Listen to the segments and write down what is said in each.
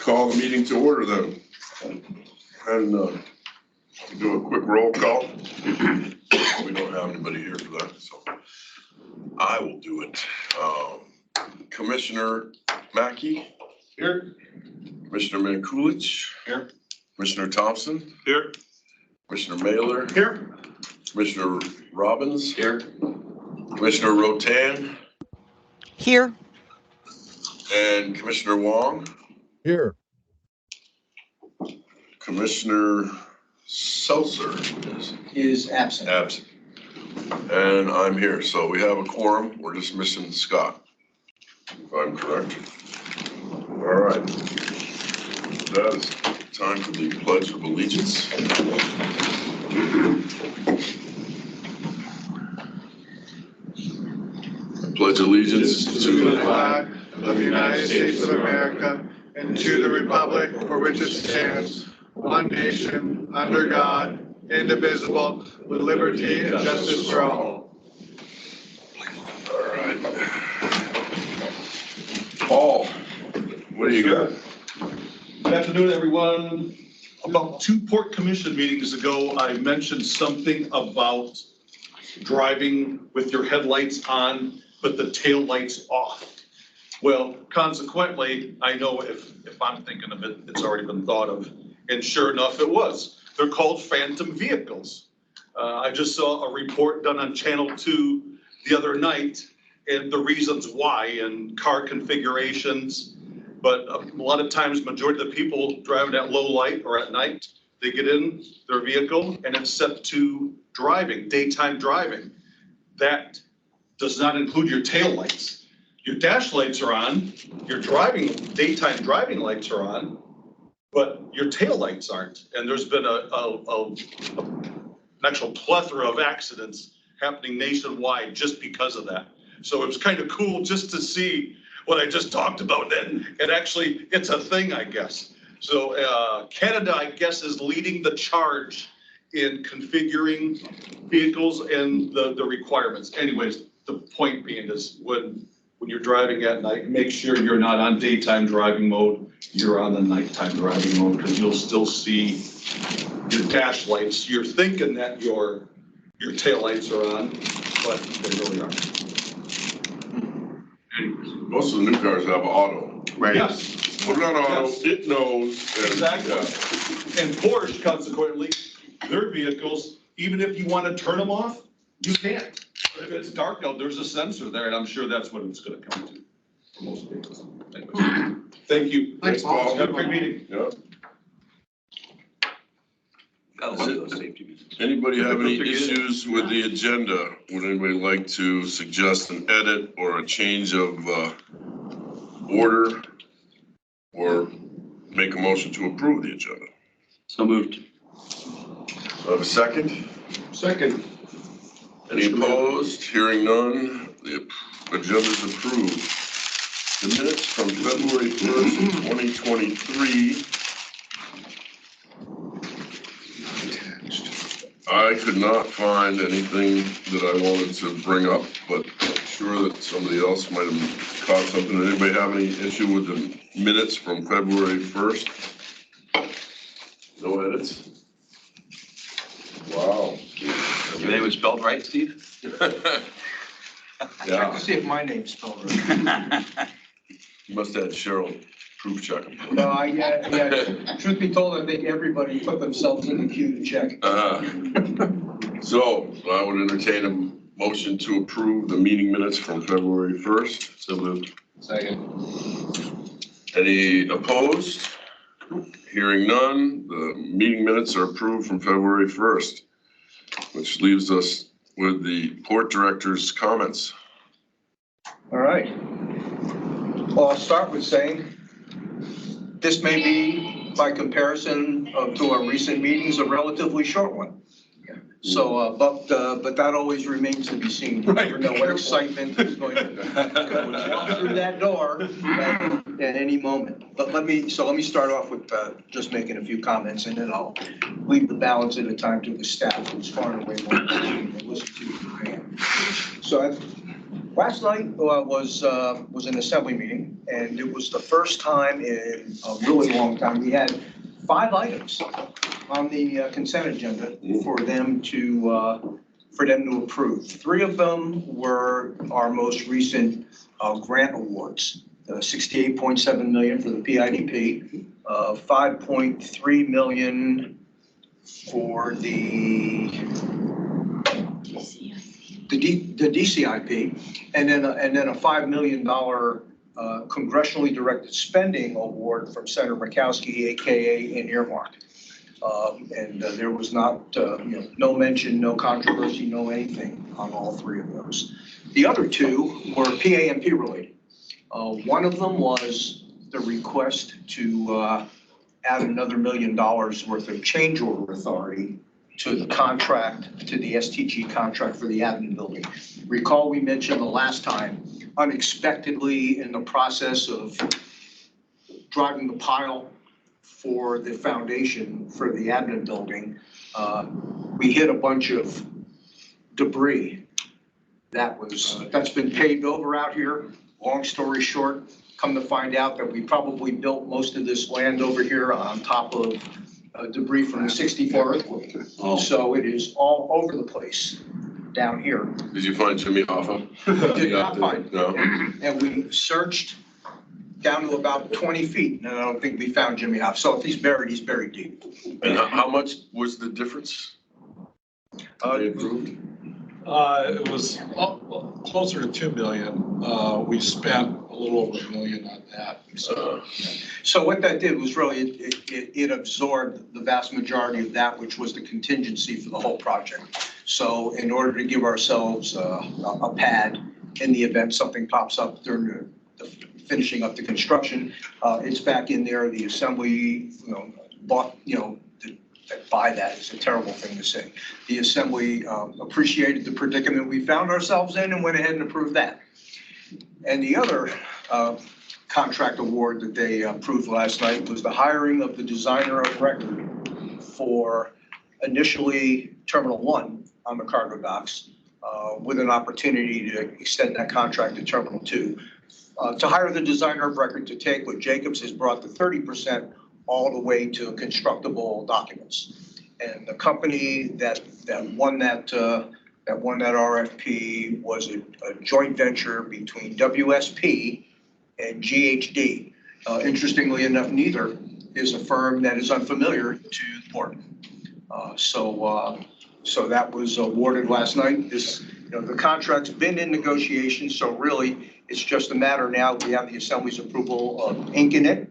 call the meeting to order then. And do a quick roll call. We don't have anybody here for that, so I will do it. Commissioner Mackey. Here. Commissioner Mankulich. Here. Commissioner Thompson. Here. Commissioner Mailer. Here. Commissioner Robbins. Here. Commissioner Rotan. Here. And Commissioner Wong. Here. Commissioner Seltzer is absent. Absent. And I'm here, so we have a quorum. We're just missing Scott, if I'm correct. All right. That is time for the Pledge of Allegiance. I pledge allegiance to the flag of the United States of America and to the republic for which it stands, one nation, under God, indivisible, with liberty and justice for all. All right. Paul, what do you got? Good afternoon, everyone. About 2 Port Commission meetings ago, I mentioned something about driving with your headlights on, but the tail lights off. Well, consequently, I know if I'm thinking of it, it's already been thought of. And sure enough, it was. They're called phantom vehicles. I just saw a report done on Channel 2 the other night and the reasons why and car configurations. But a lot of times, majority of the people driving at low light or at night, they get in their vehicle and it's set to driving, daytime driving. That does not include your tail lights. Your dash lights are on, your daytime driving lights are on, but your tail lights aren't. And there's been an actual plethora of accidents happening nationwide just because of that. So it was kind of cool just to see what I just talked about, and actually it's a thing, I guess. So Canada, I guess, is leading the charge in configuring vehicles and the requirements. Anyways, the point being is when you're driving at night, make sure you're not on daytime driving mode, you're on the nighttime driving mode, because you'll still see your dash lights. You're thinking that your tail lights are on, but they really aren't. Most of the new cars have auto. Right. Yes. Put it on auto, Yes. it knows. Exactly. Yeah. And Porsche, consequently, their vehicles, even if you want to turn them off, you can't. If it's dark out, there's a sensor there, and I'm sure that's what it's going to come to for most vehicles. Thank you. Thanks, Paul. Have a great meeting. Yeah. Anybody have any issues with the agenda? Would anybody like to suggest an edit or a change of order or make a motion to approve the agenda? So moved. I have a second. Second. Any opposed? Hearing none, the agenda is approved. The minutes from February 1st, 2023. I could not find anything that I wanted to bring up, but I'm sure that somebody else might have caught something. Anybody have any issue with the minutes from February 1st? No edits? Wow. Your name was spelled right, Steve? Yeah, See if my name's spelled right. you must have had Cheryl proof check. No, yeah, truth be told, I think everybody put themselves in the queue to check. So I would entertain a motion to approve the meeting minutes from February 1st. So moved. Second. Any opposed? Hearing none, the meeting minutes are approved from February 1st, which leaves us with the port director's comments. All right. Well, I'll start with saying this may be, by comparison to our recent meetings, a relatively short one. So, but that always remains to be seen. You never know what excitement is going to walk through that door at any moment. But let me start off with just making a few comments, and then I'll leave the balance of the time to the staff, who's far and away more interesting to listen to than I am. So Last night was an assembly meeting, and it was the first time in a really long time. We had 5 items on the consent agenda for them to approve. 3 of them were our most recent grant awards. 68.7 million for the PIDP, 5.3 million for the DCIP, and then a $5 million congressionally directed spending award from Senator Murkowski, AKA an earmark. There was not, no mention, no controversy, no anything on all 3 of those. The other 2 were PAMP related. One of them was the request to add another $1 million worth of change order authority to the contract, to the STG contract for the admin building. Recall we mentioned the last time, unexpectedly in the process of driving the pile for the foundation for the admin building, we hit a bunch of debris that's been paved over out here. Long story short, come to find out that we probably built most of this land over here on top of debris from the 64 earthquake. Oh. So it is all over the place down here. Did you find Jimmy Hoffa? Did not find. No. And we searched down to about 20 feet, and I don't think we found Jimmy Hoffa. So if he's buried deep. And how much was the difference? They approved? It was closer to 2 million. We spent a little over $1 million on that. So what that did was really, it absorbed the vast majority of that, which was the contingency for the whole project. So in order to give ourselves a pad in the event something pops up during the finishing up the construction, it's back in there. The assembly, buy that is a terrible thing to say. The assembly appreciated the predicament we found ourselves in and went ahead and approved that. And the other contract award that they approved last night was the hiring of the designer of record for initially Terminal 1 on the cargo docks, with an opportunity to extend that contract to Terminal 2. To hire the designer of record to take what Jacobs has brought to 30% all the way to constructible documents. And the company that won that RFP was a joint venture between WSP and GHD. Interestingly enough, neither is a firm that is unfamiliar to the board. So that was awarded last night. The contract's been in negotiation, so really it's just a matter now. We have the Assembly's approval of inking it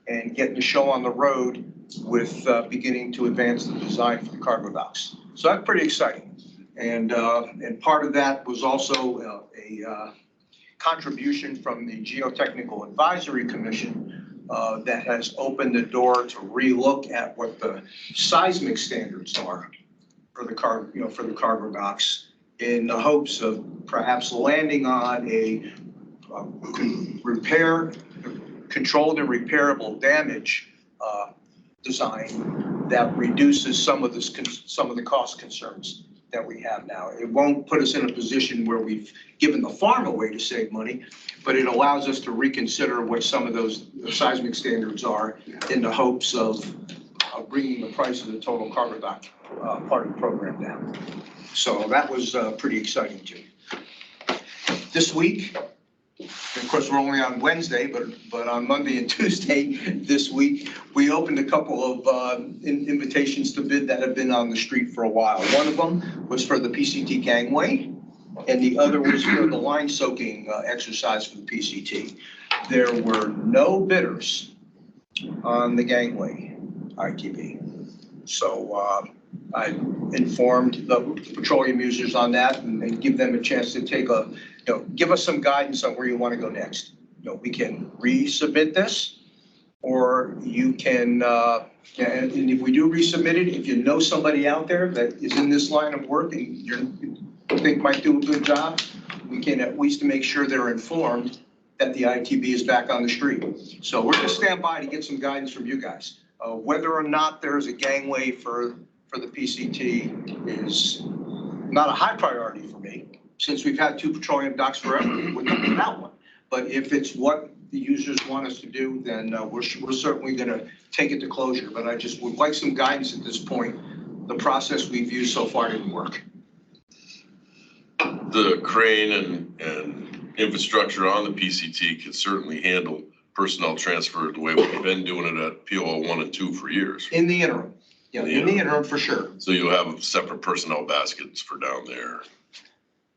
and getting the show on the road with beginning to advance the design for the cargo docks. So that's pretty exciting. And part of that was also a contribution from the Geotechnical Advisory Commission that has opened the door to relook at what the seismic standards are for the cargo docks, in the hopes of perhaps landing on a controlled and repairable damage design that reduces some of the cost concerns that we have now. It won't put us in a position where we've given the farm away to save money, but it allows us to reconsider what some of those seismic standards are, in the hopes of bringing the price of the total cargo dock part of the program down. So that was pretty exciting too. This week, of course, we're only on Wednesday, but on Monday and Tuesday this week, we opened a couple of invitations to bid that have been on the street for a while. One of them was for the PCT gangway, and the other was for the line soaking exercise for the PCT. There were no bidders on the gangway ITB. So I informed the petroleum users on that and give them a chance to take give us some guidance on where you want to go next. We can resubmit this, or you can, and if we do resubmit it, if you know somebody out there that is in this line of work and you think might do a good job, we can at least make sure they're informed that the ITB is back on the street. So we're going to stand by to get some guidance from you guys. Whether or not there's a gangway for the PCT is not a high priority for me, since we've had 2 petroleum docks forever, we're not without one. But if it's what the users want us to do, then we're certainly going to take it to closure. But I just would like some guidance at this point. The process we've used so far didn't work. The crane and infrastructure on the PCT can certainly handle personnel transfer the way we've been doing it at PO 1 and 2 for years. In the interim. Yeah, in the interim for sure. So you'll have separate personnel baskets for down there.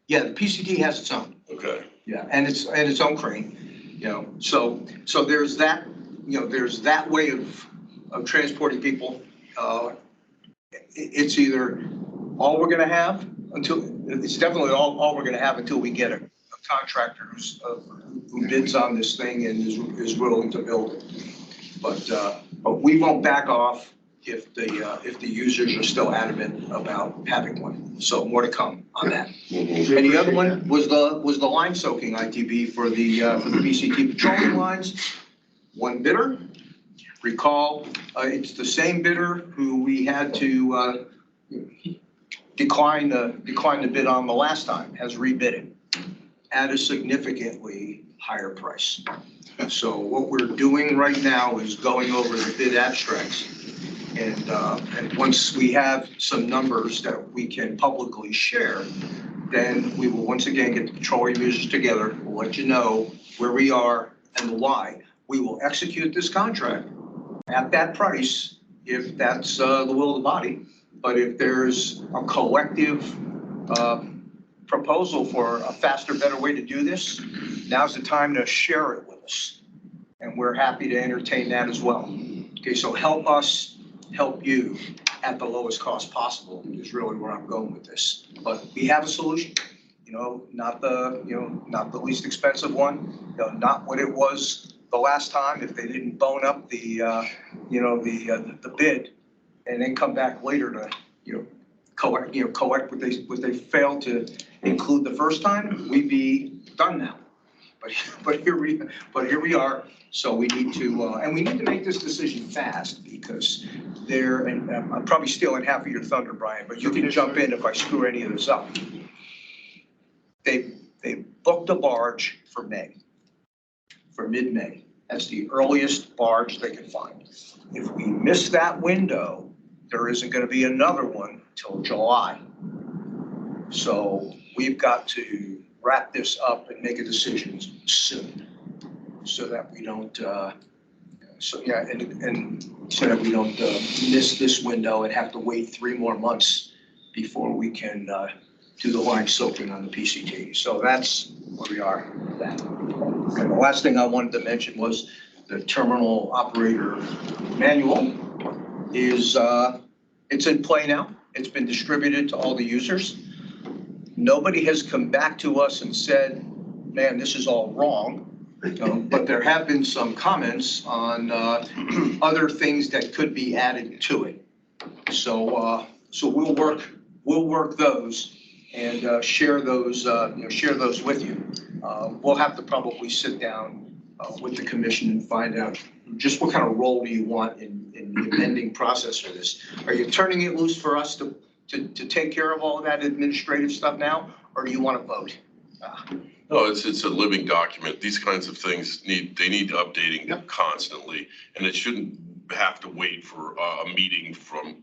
Yeah, the PCT has its own. Okay. Yeah, and its own crane, you know, so there's that, you know, there's that way of transporting people. It's either all we're gonna have it's definitely all we're gonna have until we get a contractor who bids on this thing and is willing to build it. But we won't back off if the users are still adamant about having one. So more to come on that. Mm-hmm. And the other one was the line soaking ITB for the BCT petroleum lines. One bidder. Recall, it's the same bidder who we had to decline the bid on the last time, has rebid it at a significantly higher price. So what we're doing right now is going over the bid abstracts. And once we have some numbers that we can publicly share, then we will once again get the petroleum users together. We'll let you know where we are and the why. We will execute this contract at that price if that's the will of the body. But if there's a collective proposal for a faster, better way to do this, now's the time to share it with us. And we're happy to entertain that as well. Okay, so help us help you at the lowest cost possible is really where I'm going with this. But we have a solution, you know, not the least expensive one, you know, not what it was the last time if they didn't bone up the bid and then come back later to collect what they failed to include the first time. We'd be done now. But here we are. So we need to make this decision fast because and I'm probably stealing half of your thunder, Brian, but you can jump in if I screw any of this up. They booked a barge for mid-May. That's the earliest barge they can find. If we miss that window, there isn't going to be another one till July. So we've got to wrap this up and make a decision soon, so that we don't, so that we don't miss this window and have to wait 3 more months before we can do the line soaking on the PCT. So that's where we are with that. And the last thing I wanted to mention was the terminal operator manual is it's in play now. It's been distributed to all the users. Nobody has come back to us and said, man, this is all wrong. But there have been some comments on other things that could be added to it. So we'll work those and share those with you. We'll have to probably sit down with the commission and find out just what kind of role do you want in the amending process for this. Are you turning it loose for us to take care of all of that administrative stuff now, or do you want to vote? No, it's a living document. These kinds of things need updating constantly, and it shouldn't have to wait for a meeting from,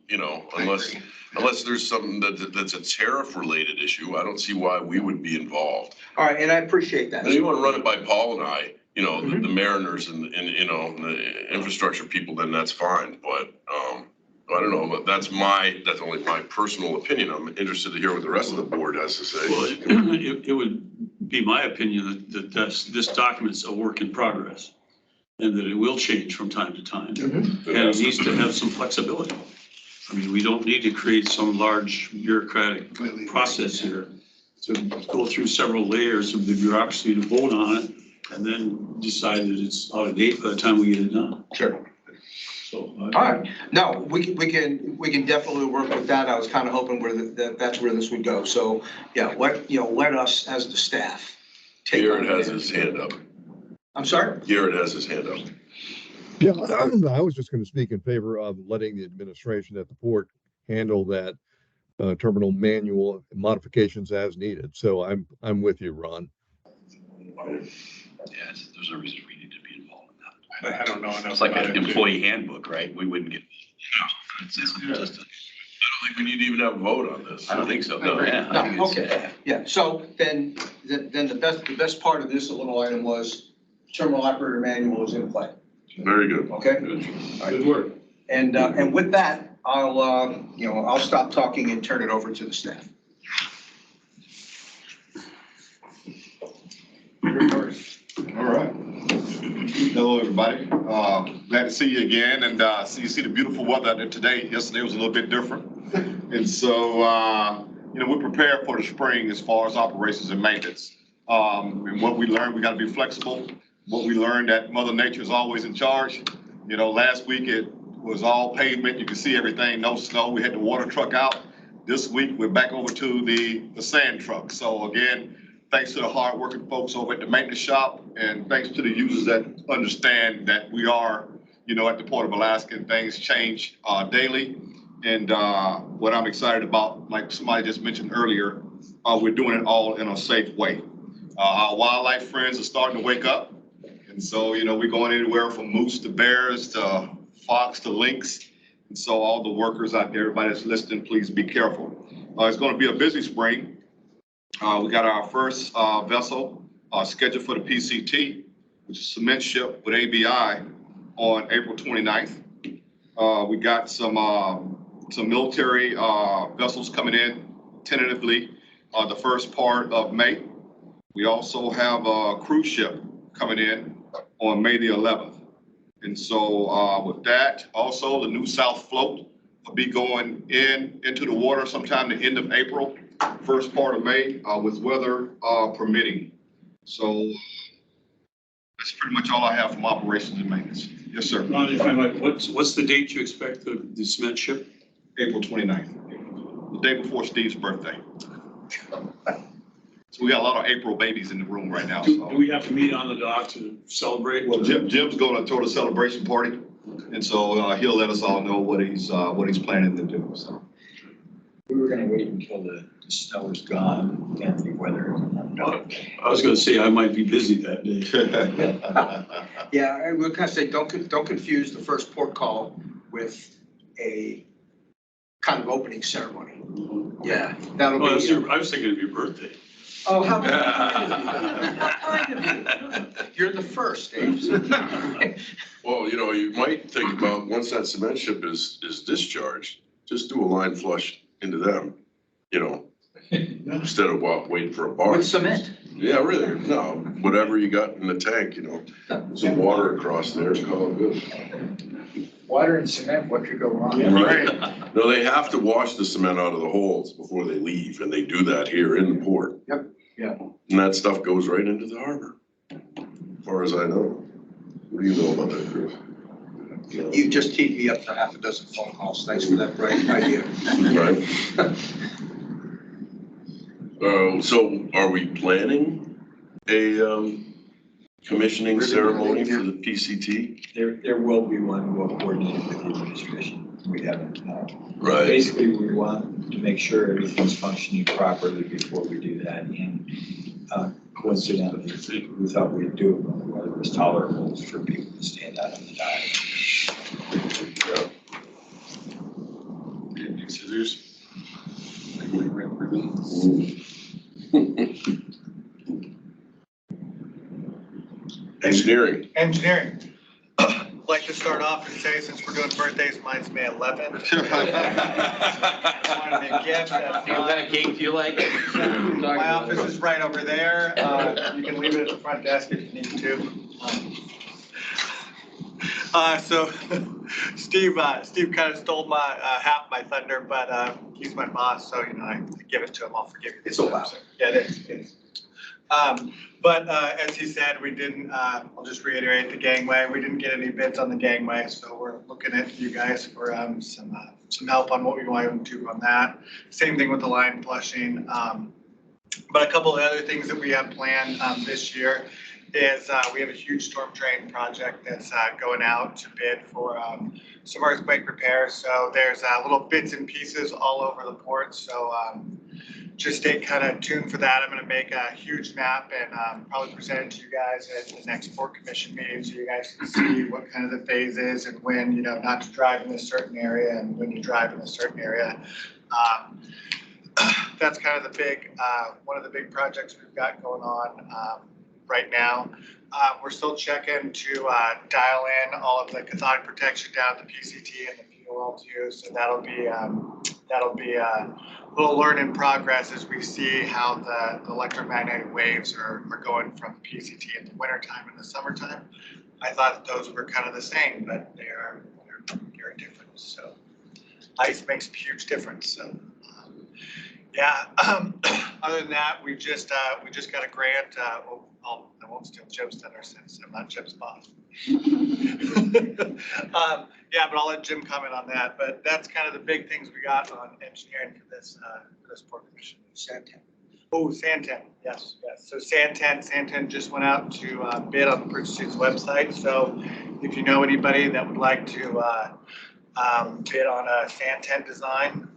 unless there's something that's a tariff related issue. I don't see why we would be involved. All right, and I appreciate that. And you want to run it by Paul and I, the mariners and the infrastructure people, then that's fine. But I don't know, but that's only my personal opinion. I'm interested to hear what the rest of the board has to say. Well, it would be my opinion that this document's a work in progress and that it will change from time to time. And it needs to have some flexibility. I mean, we don't need to create some large bureaucratic process here to go through several layers of the bureaucracy to vote on it and then decide that it's out of date by the time we get it done. Sure. So, all right. No, we can definitely work with that. I was kind of hoping that's where this would go. So yeah, let us as the staff take. Garrett has his hand up. I'm sorry? Garrett has his hand up. Yeah, I was just going to speak in favor of letting the administration at the port handle that terminal manual modifications as needed. So I'm with you, Ron. Yes, there's no reason we need to be involved in that. I don't know enough It's like about an it. employee handbook, right? We wouldn't get. It's just I don't think we need to even have a vote on this. I don't think so. No, yeah. I think No, it's- okay, yeah, so then the best part of this little item was terminal operator manual is in play, Very good. okay? Good work. And with that, I'll stop talking and turn it over to the staff. All right. Hello, everybody. Glad to see you again and see the beautiful weather out there today. Yesterday was a little bit different. And so, we're prepared for the spring as far as operations and maintenance. And what we learned, we got to be flexible. What we learned that Mother Nature is always in charge. Last week it was all pavement. You could see everything, no snow. We had the water truck out. This week, we're back over to the sand truck. So again, thanks to the hardworking folks over at the maintenance shop, and thanks to the users that understand that we are, at the Port of Alaska, and things change daily. And what I'm excited about, like somebody just mentioned earlier, we're doing it all in a safe way. Our wildlife friends are starting to wake up. And so, we're going anywhere from moose to bears to fox to lynx. And so all the workers out there, everybody that's listening, please be careful. It's going to be a busy spring. We got our first vessel scheduled for the PCT, which is a cement ship with ABI on April 29th. We got some military vessels coming in tentatively the first part of May. We also have a cruise ship coming in on May the 11th. And so with that, also the New South float will be going into the water sometime the end of April, first part of May, with weather permitting. So that's pretty much all I have from operations and maintenance. Yes, sir. Ron, if I might, what's the date you expect the cement ship? April 29th, the day before Steve's birthday. So we got a lot of April babies in the room right now. Do we have to meet on the dock to celebrate? Well, Jim's going to throw the celebration party, and so he'll let us all know what he's planning to do. So We were gonna wait until the snow is gone and the weather. I was gonna say I might be busy that day. Yeah, and we're gonna say, don't confuse the first port call with a kind of opening ceremony. Yeah, that'll Well, be. I was thinking of your birthday. Oh, how kind of you. You're the first, Dave. Well, you might think about, once that cement ship is discharged, just do a line flush into them, instead of waiting for a barge. With cement. Yeah, really, no, whatever you got in the tank, some water across there, call it good. Water and cement, what could go wrong? Right. No, they have to wash the cement out of the holes before they leave, and they do that here in the port. Yep. Yeah. And that stuff goes right into the harbor, as far as I know. What do you know about that, Chris? You just teed me up for half a dozen phone calls. Thanks for that bright idea. Right. So are we planning a commissioning ceremony for the PCT? There will be one, we'll coordinate it with the administration. We haven't. Right. Basically, we want to make sure everything's functioning properly before we do that. And coincidentally, we thought we'd do it when the weather was tolerable for people to stand out on the dock. Any scissors? Engineering. Engineering. I'd like to start off and say, since we're doing birthdays, mine's May 11th. I wanted to gift that. What kind of cake do you like? My office is right over there. You can leave it at the front desk if you need to. So Steve kind of stole my half my thunder, but he's my boss, so I give it to him. I'll forgive you. It's allowed. Yeah, it is. It is. But as he said, we didn't. I'll just reiterate the gangway. We didn't get any bids on the gangway, so we're looking at you guys for some help on what we want to do on that. Same thing with the line flushing. But a couple of other things that we have planned this year is we have a huge storm drain project that's going out to bid for some earthquake repairs. So there's little bits and pieces all over the port. So just stay kind of tuned for that. I'm going to make a huge map and probably present it to you guys at the next port commission meeting, so you guys can see what kind of the phase is and when, you know, not to drive in a certain area and when you drive in a certain area. That's kind of the big, one of the big projects we've got going on right now. We're still checking to dial in all of the cathodic protection down to PCT and the POL2. So that'll be a little learn in progress as we see how the electromagnetic waves are going from PCT in the wintertime and the summertime. I thought those were kind of the same, but they're very different. So ice makes a huge difference. So yeah. Other than that, we just got a grant. I won't steal Jim's thunder since I'm not Jim's boss. Yeah, but I'll let Jim comment on that. But that's kind of the big things we got on engineering for this port commission. Santen. Oh, Santen. Yes. So Santen just went out to bid on the purchasing's website. So if you know anybody that would like to bid on a Santen design,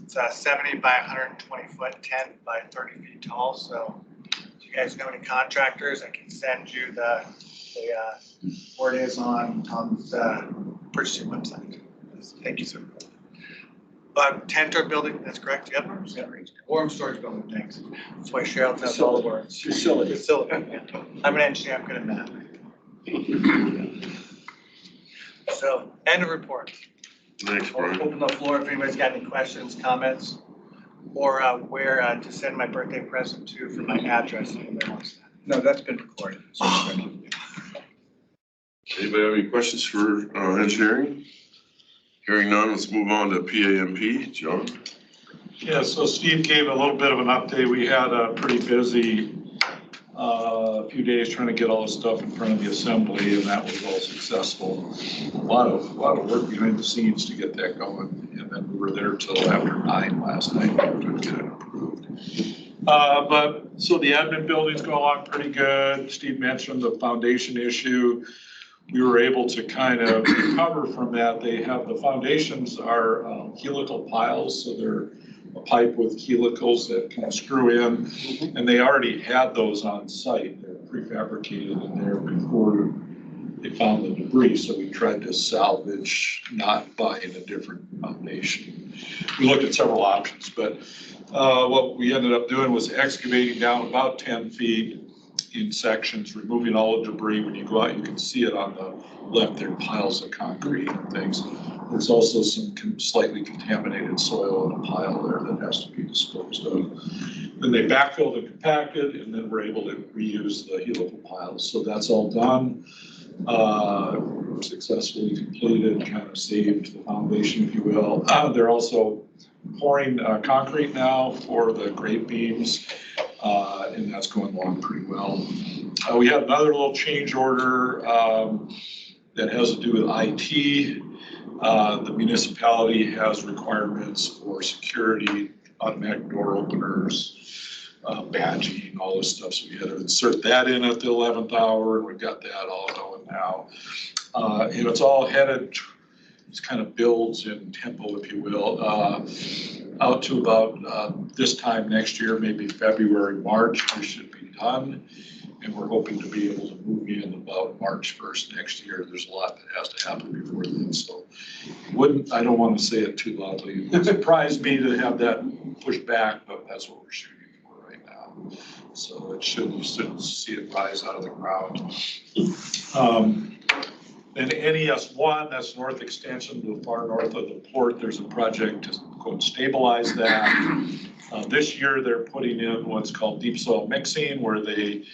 it's a 70 by 120 foot tent by 30 feet tall. So if you guys know any contractors, I can send you the where it is on the purchasing website. Thank you, sir. Tent or building, that's correct. Yep. Warm storage building, thanks. That's why Cheryl tells all the words. Facility. Yeah. I'm an engineer, I'm good at math. So, end of report. Thanks, I'll Brian. open the floor if anybody's got any questions, comments, or where to send my birthday present to for my address. If anybody wants that. No, that's been recorded. So Anybody have any questions for engineering? Hearing none, let's move on to PAMP. John? Yeah, so Steve gave a little bit of an update. We had a pretty busy few days trying to get all this stuff in front of the assembly, and that was all successful. A lot of work behind the scenes to get that going, and then we were there till after 9 last night to get it approved. But so the admin building's going along pretty good. Steve mentioned the foundation issue. We were able to kind of recover from that. They have, the foundations are helical piles, so they're a pipe with helicals that kind of screw in, and they already had those on site. They're prefabricated in there before they found the debris, so we tried to salvage, not buying a different foundation. We looked at several options, but what we ended up doing was excavating down about 10 feet in sections, removing all the debris. When you go out, you can see it on the left. There are piles of concrete and things. There's also some slightly contaminated soil in a pile there that has to be disposed of. Then they backfilled and compacted, and then we're able to reuse the helical piles. So that's all done, successfully completed, kind of saved the foundation, if you will. They're also pouring concrete now for the grate beams, and that's going along pretty well. We had another little change order that has to do with IT. The municipality has requirements for security, automatic door openers, badging, all this stuff. So we had to insert that in at the 11th hour, and we've got that all going now. And it's all headed, it's kind of builds in tempo, if you will, out to about this time next year, maybe February, March, we should be done. And we're hoping to be able to move in about March 1st next year. There's a lot that has to happen before then. So I don't want to say it too loudly. It surprised me to have that pushed back, but that's what we're shooting for right now. So it should see it rise out of the ground. Then NES1, that's north extension to the far north of the port. There's a project to quote stabilize that. This year they're putting in what's called deep soil mixing, where they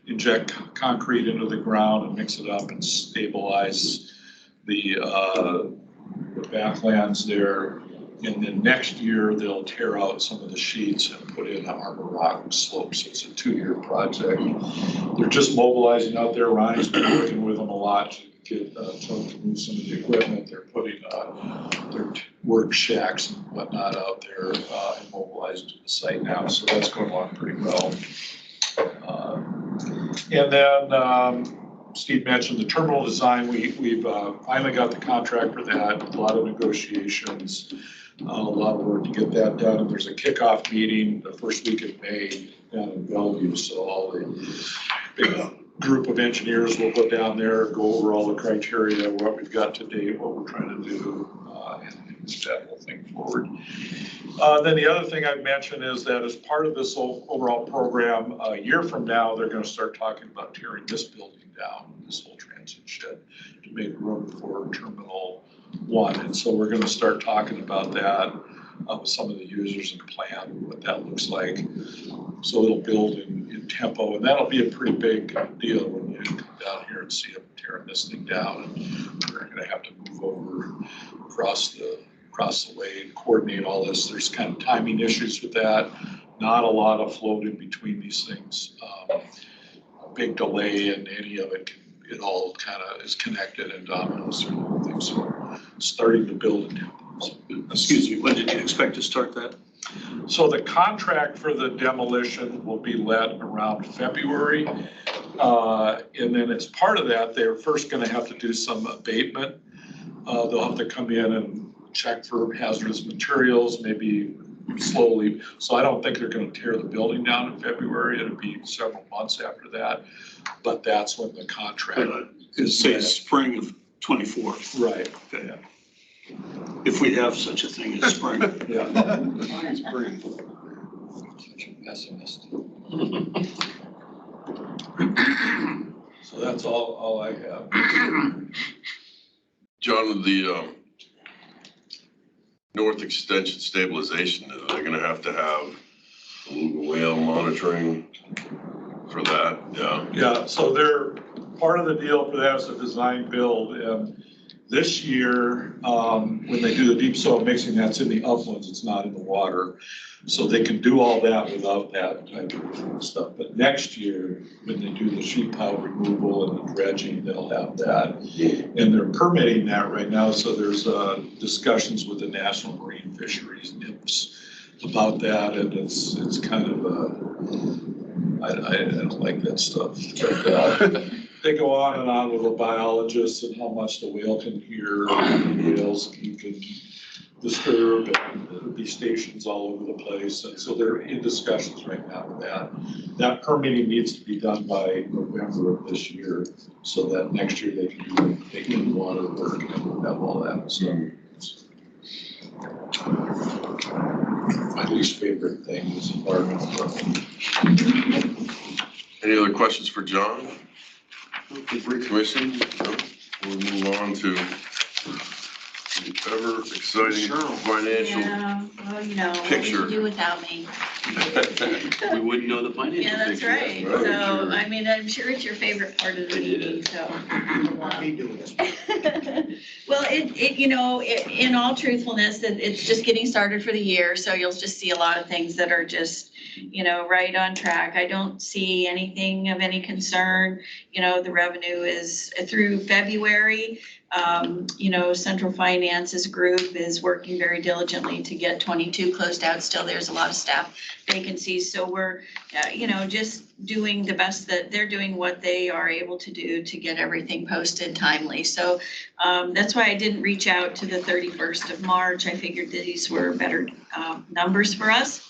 inject concrete into the ground and mix it up and stabilize the backlands there. And then next year they'll tear out some of the sheets and put in armor rock slopes. So it's a 2-year project. They're just mobilizing out there. Ryan's been working with them a lot to get to move some of the equipment. They're putting their work shacks and whatnot out there and mobilizing to the site now. So that's going along pretty well. And then Steve mentioned the terminal design. We've finally got the contract for that, a lot of negotiations, a lot of work to get that done. And there's a kickoff meeting the first week of May down in Bellevue. So all the group of engineers will go down there, go over all the criteria, what we've got to date, what we're trying to do, and move that whole thing forward. Then the other thing I'd mention is that as part of this overall program, a year from now, they're going to start talking about tearing this building down, this whole transit shed, to make room for Terminal 1. And so we're going to start talking about that with some of the users and plan what that looks like. So it'll build in tempo, and that'll be a pretty big deal when you come down here and see them tearing this thing down. And we're going to have to move over across the way and coordinate all this. There's kind of timing issues with that. Not a lot of float in between these things. A big delay in any of it. It all kind of is connected and dominoes through the whole thing. So starting to build in tempo. Excuse me, when did you expect to start that? So the contract for the demolition will be let around February. And then as part of that, they're first going to have to do some abatement. They'll have to come in and check for hazardous materials, maybe slowly. So I don't think they're going to tear the building down in February. It'll be several months after that. But that's when the contract is. Say spring of 24. Right. Okay. Yeah. If we have such a thing as spring. Yeah. Spring. Such a pessimist. So that's all I have. John, the North Extension stabilization, they're gonna have to have beluga whale monitoring for that, yeah. Yeah, so they're, part of the deal for that is a design build. And this year, when they do the deep soil mixing, that's in the uplands, it's not in the water. So they can do all that without that type of stuff. But next year, when they do the sheet pile removal and the dredging, they'll have that. And they're permitting that right now, so there's discussions with the National Marine Fisheries, NIPS, about that, and it's kind of, I don't like that stuff. But, they go on and on with the biologists and how much the whale can hear, how many whales you can disturb, and there'll be stations all over the place. And so they're in discussions right now with that. That permitting needs to be done by November of this year, so that next year they can do water work and have all that. So my least favorite thing is environmental. Any other questions for John? Commission? No? We'll move on to the ever exciting financial. Yeah, well, you know, what would picture. you do without me? We wouldn't know the financial Yeah, that's picture. right. Right, So, sure. I mean, I'm sure it's your favorite part of the meeting, so. Well, you know, in all truthfulness, it's just getting started for the year, so you'll just see a lot of things that are just, you know, right on track. I don't see anything of any concern. You know, the revenue is through February. You know, Central Finance's group is working very diligently to get 22 closed out. Still, there's a lot of staff vacancies. So we're, you know, just doing the best that they're doing what they are able to do to get everything posted timely. So that's why I didn't reach out to the 31st of March. I figured these were better numbers for us.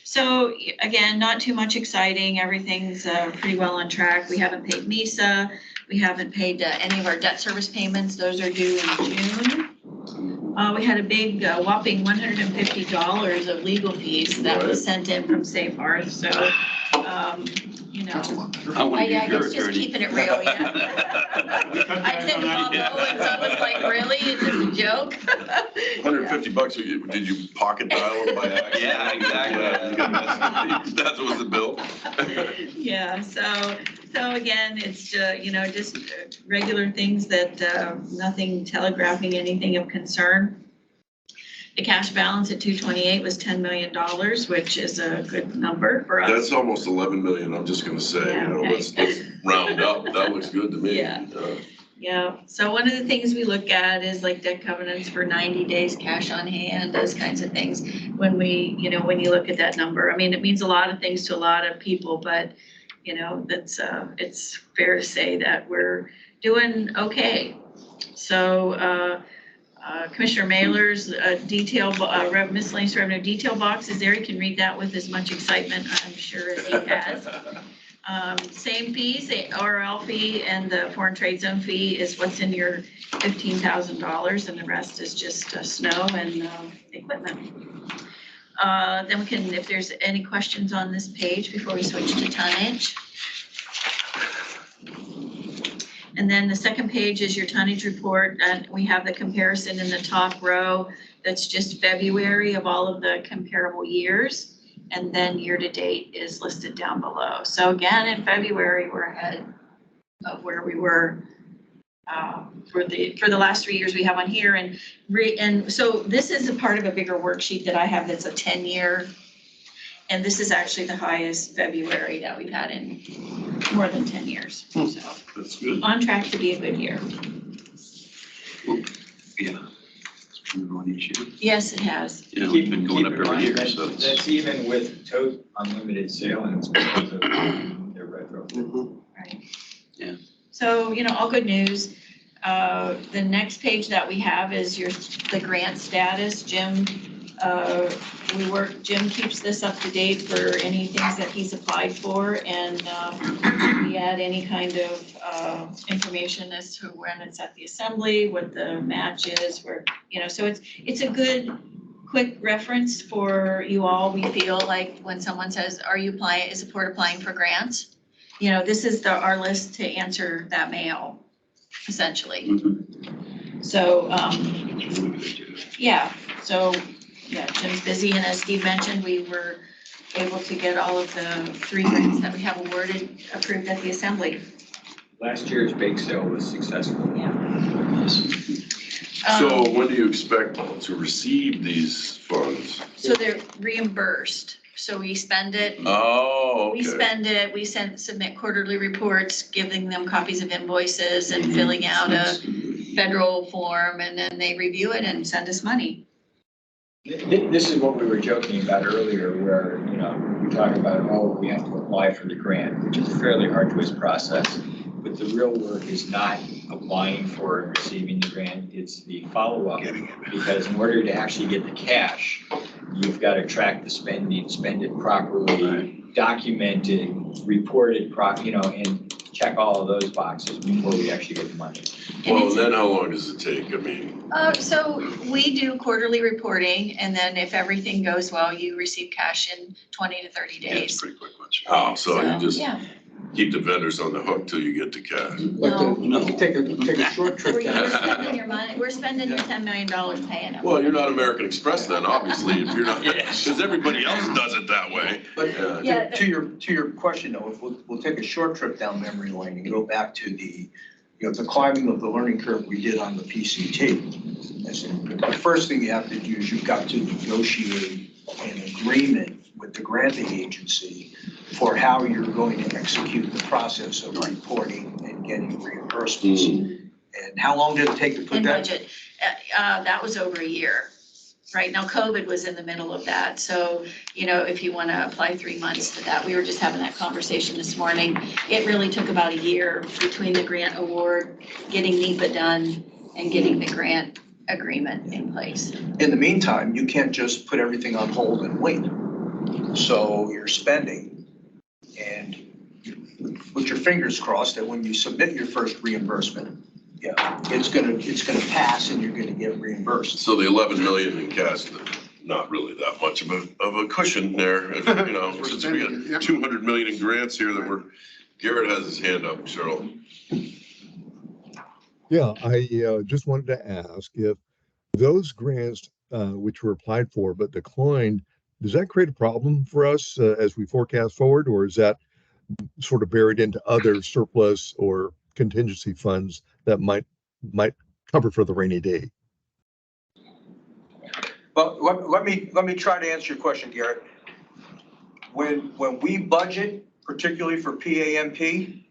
So again, not too much exciting. Everything's pretty well on track. We haven't paid MISA. We haven't paid any of our debt service payments. Those are due in June. We had a big whopping $150 of legal fees that was sent in from Safe Hearth. So, you know. I want to be I your guess just attorney. keeping it real, yeah. I didn't follow, and so I was like, really? Is this a joke? $150, did you pocket dial them by accident? Yeah, exactly. Yeah. That was the bill. Yeah, so again, it's, you know, just regular things that, nothing telegraphing anything of concern. The cash balance at 228 was $10 million, which is a good number for us. That's almost 11 million, I'm just gonna say, you know, let's round up, that looks good to me. Yeah. Yeah, so one of the things we look at is like debt covenants for 90 days cash on hand, those kinds of things. When we, you know, when you look at that number, I mean, it means a lot of things to a lot of people, but that's, it's fair to say that we're doing okay. So, Commissioner Mailer's miscellaneous revenue detail box is there. You can read that with as much excitement, I'm sure, as he has. Same fees, the RL fee and the foreign trade zone fee is what's in your $15,000, and the rest is just snow and equipment. Then we can, if there's any questions on this page before we switch to tonnage. And then the second page is your tonnage report, and we have the comparison in the top row. That's just February of all of the comparable years. And then year-to-date is listed down below. So again, in February, we're ahead of where we were for the last 3 years we have on here. And so this is a part of a bigger worksheet that I have that's a 10-year. And this is actually the highest February that we've had in more than 10 years. So That's good. on track to be a good year. Yeah. It's been going each year. Yes, it has. Yeah, we've been going Keep up in every mind year, that- so it's. That's even with tote unlimited sailings because of their retro. Right. Yeah. So, all good news. The next page that we have is the grant status. Jim keeps this up to date for any things that he's applied for, and we add any kind of information as to when it's at the assembly, what the match is, so it's a good quick reference for you all. We feel like when someone says, is the port applying for grants? This is our list to answer that mail, essentially. So, Jim's busy, and as Steve mentioned, we were able to get all of the 3 grants that we have awarded approved at the assembly. Last year's bake sale was successful. Yeah. So when do you expect to receive these funds? So they're reimbursed. So we spend it. Oh, okay. We spend it, we submit quarterly reports, giving them copies of invoices and filling out a federal form, and then they review it and send us money. This is what we were joking about earlier, where, we talk about, we have to apply for the grant, which is a fairly arduous process. But the real work is not applying for and receiving the grant, it's the follow-up. Because in order to actually get the cash, you've got to track the spending, spend it properly, document it, report it, and check all of those boxes before we actually get the money. Well, then how long does it take? I mean. So we do quarterly reporting, and then if everything goes well, you receive cash in 20 to 30 Yeah, it's days. pretty quick once. Oh, so you just Yeah. keep the vendors on the hook till you get the cash. No. Take a short trip We're spending your money, we're spending your $10 million paying them. Well, you're not American Express then, obviously, if you're not, because everybody else does it that way. But Yeah. to your question though, if we'll take a short trip down memory lane and go back to the climbing of the learning curve we did on the PCT. The first thing you have to do is you've got to negotiate an agreement with the granting agency for how you're going to execute the process of reporting and getting reimbursements. And how long did it take to put In that? budget, that was over a year. Right now, COVID was in the middle of that. So, if you want to apply 3 months to that, we were just having that conversation this morning. It really took about a year between the grant award, getting NEPA done, and getting the grant agreement in place. In the meantime, you can't just put everything on hold and wait. So you're spending and put your fingers crossed that when you submit your first reimbursement, it's gonna pass and you're gonna get reimbursed. So the 11 million in cash, not really that much of a cushion there, since we got 200 million in grants here that Garrett has his hand up, Cheryl. Yeah, I just wanted to ask if those grants which were applied for but declined, does that create a problem for us as we forecast forward, or is that sort of buried into other surplus or contingency funds that might cover for the rainy day? Well, let me try to answer your question, Garrett. When we budget, particularly for PAMP,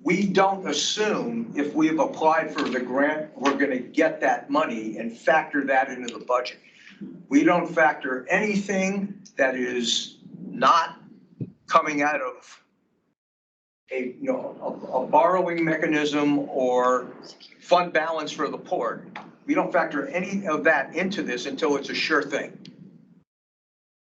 we don't assume if we've applied for the grant, we're going to get that money and factor that into the budget. We don't factor anything that is not coming out of a borrowing mechanism or fund balance for the port. We don't factor any of that into this until it's a sure thing.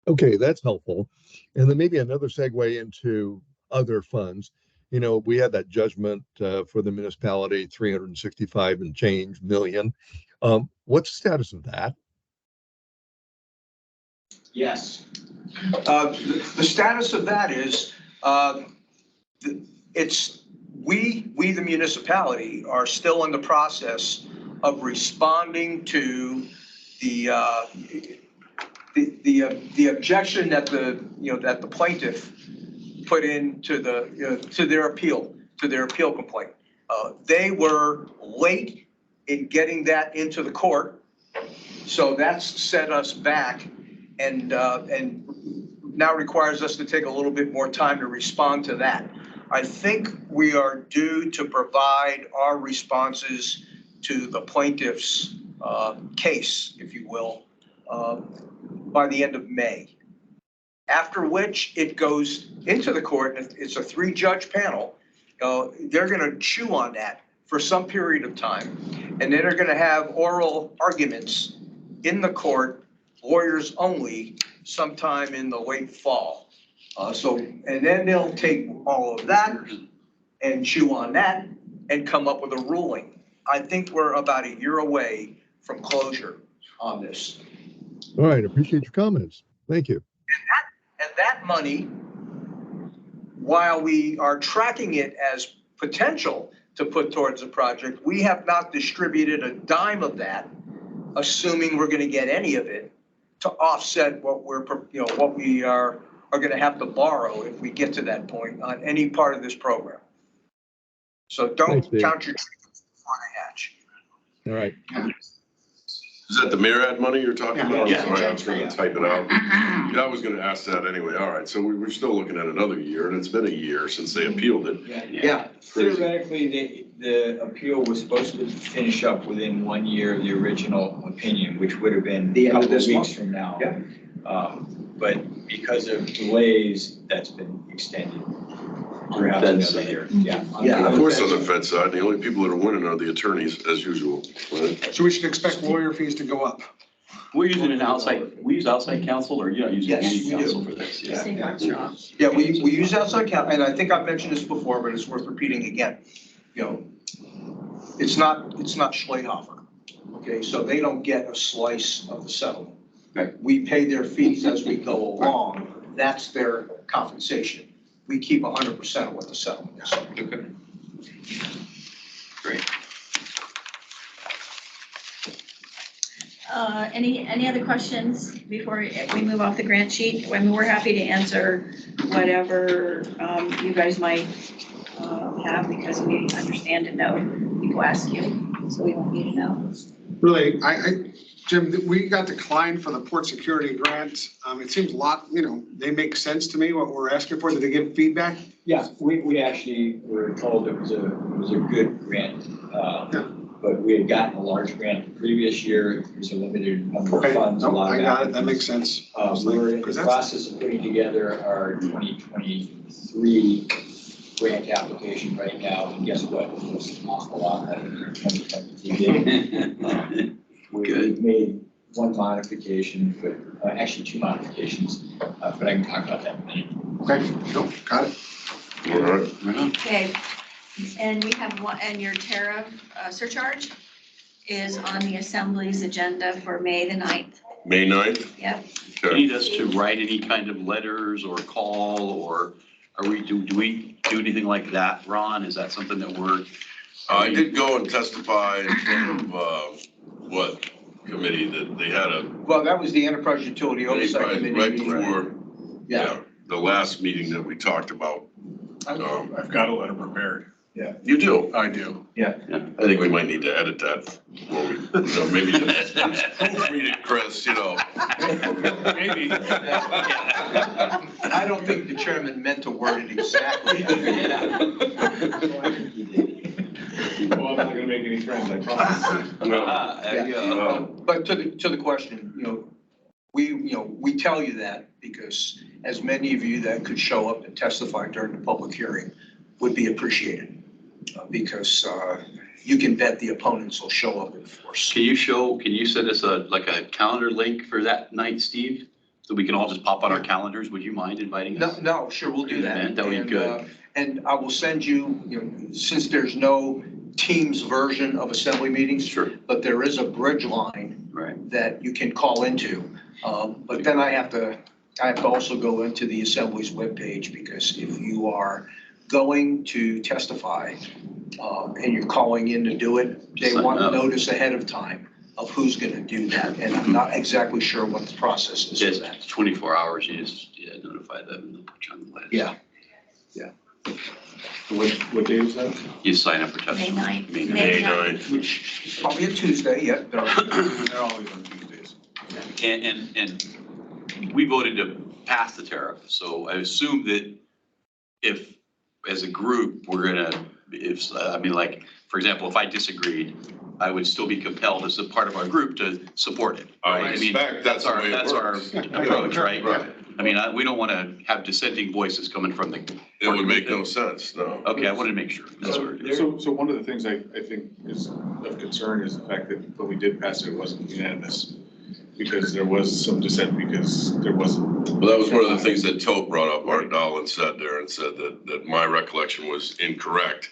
Okay, that's helpful. And then maybe another segue into other funds. You know, we had that judgment for the municipality, 365 and change million. What's the status of that? Yes. The status of that is, we, the municipality, are still in the process of responding to the objection that the plaintiff put into to their appeal complaint. They were late in getting that into the court, so that's set us back and now requires us to take a little bit more time to respond to that. I think we are due to provide our responses to the plaintiff's case, if you will, by the end of May. After which it goes into the court, and it's a 3-judge panel. They're going to chew on that for some period of time, and then they're going to have oral arguments in the court, lawyers only, sometime in the late fall. And then they'll take all of that and chew on that and come up with a ruling. I think we're about a year away from closure on this. All right, appreciate your comments. Thank you. And that money, while we are tracking it as potential to put towards the project, we have not distributed a dime of that, assuming we're going to get any of it, to offset what we are going to have to borrow if we get to that point on any part of this program. So don't count your chickens before they hatch. All right. Is that the MARAD money you're talking about? Yeah. Sorry, I was trying to type it out. Yeah, I was gonna ask that anyway. All right, so we're still looking at another year, and it's been a year since they appealed it. Yeah. Theoretically, the appeal was supposed to finish up within 1 year of the original opinion, which would have been The a end of couple of this weeks month. from now. Yeah. But because of delays, that's been extended throughout another year. Yeah. Yeah. Of course, on the Fed side, the only people that are winning are the attorneys, as usual, right? So we should expect lawyer fees to go up. We're using we use outside counsel, or you're not using Yes, any we do. counsel for this? Yeah. Yeah, we use outside counsel, and I think I've mentioned this before, but it's worth repeating again. It's not Schlehofer, okay? So they don't get a slice of the settlement. Right. We pay their fees as we go along. That's their compensation. We keep 100% of what the settlement is. Okay. Great. Any other questions before we move off the grant sheet? I mean, we're happy to answer whatever you guys might have, because we understand and know people ask you, so we want you to know. Really, Jim, we got declined for the port security grant. It seems a lot, they make sense to me, what we're asking for. Did they give feedback? Yeah, we actually were told it was a good grant. But we had gotten a large grant the previous year. There's a limited number of funds. I got it. That makes sense. We're in the process of putting together our 2023 grant application right now. And guess what? It's an awful lot better than 2023. We've made one modification, but actually 2 modifications, but I can talk about that in a minute. Okay, no, got it. All right. Okay, and we have one, and your tariff surcharge is on the Assembly's agenda for May the 9th. May 9th? Yep. Do you Okay. need us to write any kind of letters or call, or do we do anything like that, Ron? Is that something that we're? I did go and testify in front of, what committee, that they had a, Well, that was the Enterprise Utility Oversight Committee. right meeting. before, yeah, the last meeting that we talked about. I've got a letter prepared. You do? I do. I think we might need to edit that. Well, maybe just proofread it, Chris, Maybe. I don't think the chairman meant to word it exactly. Well, I'm not gonna make any friends, I promise. No. There you go. But to the question, we tell you that because as many of you that could show up and testify during the public hearing would be appreciated. Because you can bet the opponents will show up in force. Can you send us like a calendar link for that night, Steve? So we can all just pop on our calendars. Would you mind inviting us? No, sure, we'll do that. That would be And, good. And I will send you, since there's no Teams version of assembly meetings. Sure. But there is a bridge line. Right. That you can call into. But then I have to also go into the Assembly's webpage, because if you are going to testify and you're calling in to do it, they want notice ahead of time of who's going to do that. And I'm not exactly sure what the process is for that. It's 24 hours. You just notify them and they'll put you on the list. Yeah. What day is that? You sign up for May testimony. 9th. May 9th. Which is probably a Tuesday, yeah. They're always on Tuesdays. And we voted to pass the tariff. So I assume that if, as a group, we're gonna, for example, if I disagreed, I would still be compelled as a part of our group to support it. I right? mean, expect that's the way it That's our works. approach, right? Right. I mean, we don't want to have dissenting voices coming from the. It would make no sense, no. Okay, I wanted to make sure. That's what we're doing. So one of the things I think is of concern is the fact that when we did pass it, it wasn't unanimous. Because there was some dissent, because there wasn't. Well, that was one of the things that Tote brought up, Art Dolan said there, and said that my recollection was incorrect.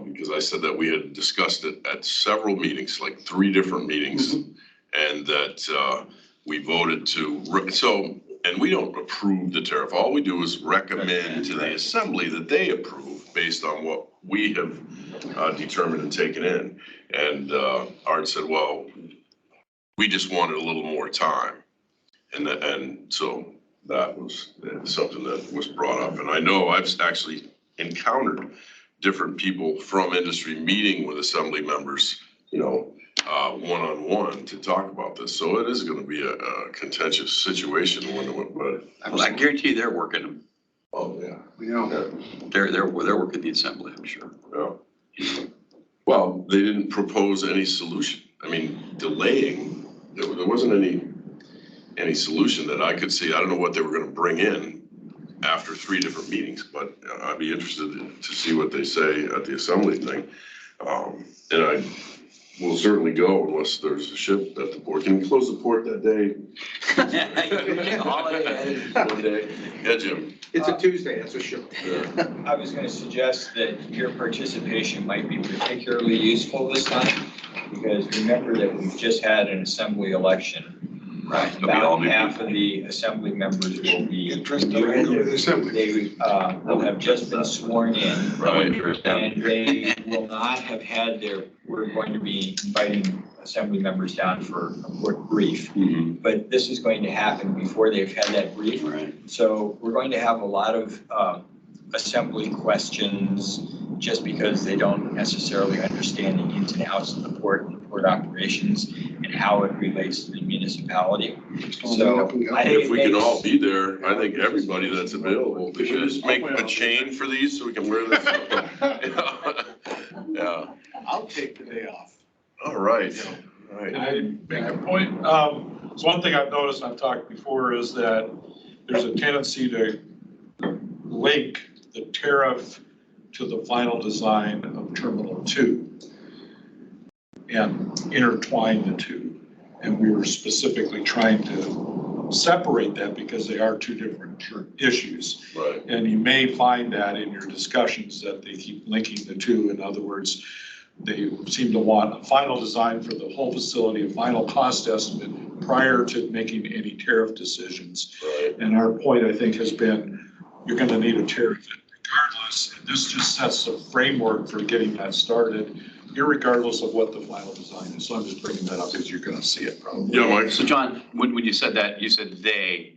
Because I said that we had discussed it at several meetings, like 3 different meetings, and that we voted to, and we don't approve the tariff. All we do is recommend to the Assembly that they approve based on what we have determined and taken in. And Art said, well, we just wanted a little more time. And so that was something that was brought up. And I know I've actually encountered different people from industry meeting with Assembly members, one-on-one to talk about this. So it is going to be a contentious situation but. I guarantee they're working them. Oh, yeah. They're working the Assembly, I'm sure. Yeah. Well, they didn't propose any solution. I mean, delaying, there wasn't any solution that I could see. I don't know what they were going to bring in after 3 different meetings, but I'd be interested to see what they say at the Assembly thing. And I will certainly go unless there's a ship at the port. Can we close the port that day? Holiday. One day? Yeah, Jim. It's a Tuesday, that's for sure. Yeah. I was going to suggest that your participation might be particularly useful this time, because remember that we've just had an assembly election. Right. There'll be all About new half people. of the assembly members will be. Assembly. They will have just been sworn in. Right. And they will not have had we're going to be inviting assembly members down for a quick brief. Mhm. But this is going to happen before they've had that brief. Right. So we're going to have a lot of assembly questions, just because they don't necessarily understand the ins and outs of the port and port operations and how it relates to the municipality. So I think If we can all be there, I think everybody that's available, we should just make a chain for these so we can wear this. Yeah, I'll take the day off. all right. All right. Can I make a point? So one thing I've noticed, and I've talked before, is that there's a tendency to link the tariff to the final design of Terminal 2 and intertwine the two. And we were specifically trying to separate that because they are 2 different issues. Right. And you may find that in your discussions that they keep linking the 2. In other words, they seem to want a final design for the whole facility, a final cost estimate prior to making any tariff decisions. Right. And our point, I think, has been, you're gonna need a tariff regardless. And this just sets the framework for getting that started, irregardless of what the final design is. So I'm just bringing that up because you're gonna see it probably. Yeah, Mike. So John, when you said that, you said they,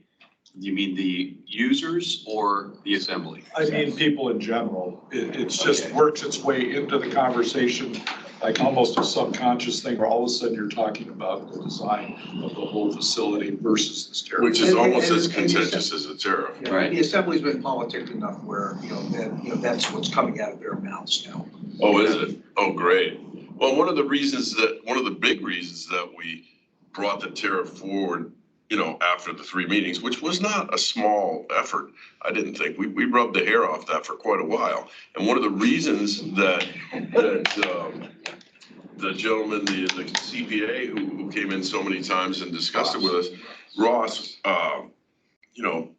you mean the users or the Assembly? I mean, people in general, it's just works its way into the conversation, like almost a subconscious thing where all of a sudden you're talking about the design of the whole facility versus this tariff. Which is almost And- as and- contentious as a tariff. Right. The Assembly's been politicked enough where, that's what's coming out of their mouths now. Oh, is it? Oh, great. Well, one of the big reasons that we brought the tariff forward you know, after the 3 meetings, which was not a small effort. I didn't think, we rubbed the hair off that for quite a while. And one of the reasons that the gentleman, the CPA who came in so many times and discussed it with us, Ross, you know,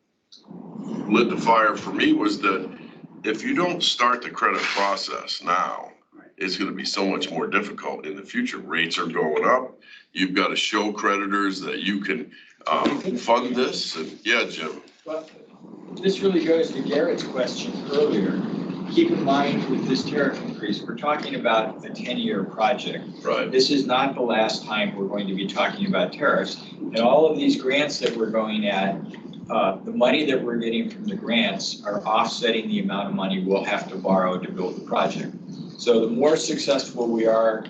lit the fire for me was that if you don't start the credit process now, it's gonna be so much more difficult in the future. Rates are going up. You've got to show creditors that you can fund this. And yeah, Jim. Well, this really goes to Garrett's question earlier. Keep in mind with this tariff increase, we're talking about a 10-year project. Right. This is not the last time we're going to be talking about tariffs. And all of these grants that we're going at, the money that we're getting from the grants are offsetting the amount of money we'll have to borrow to build the project. So the more successful we are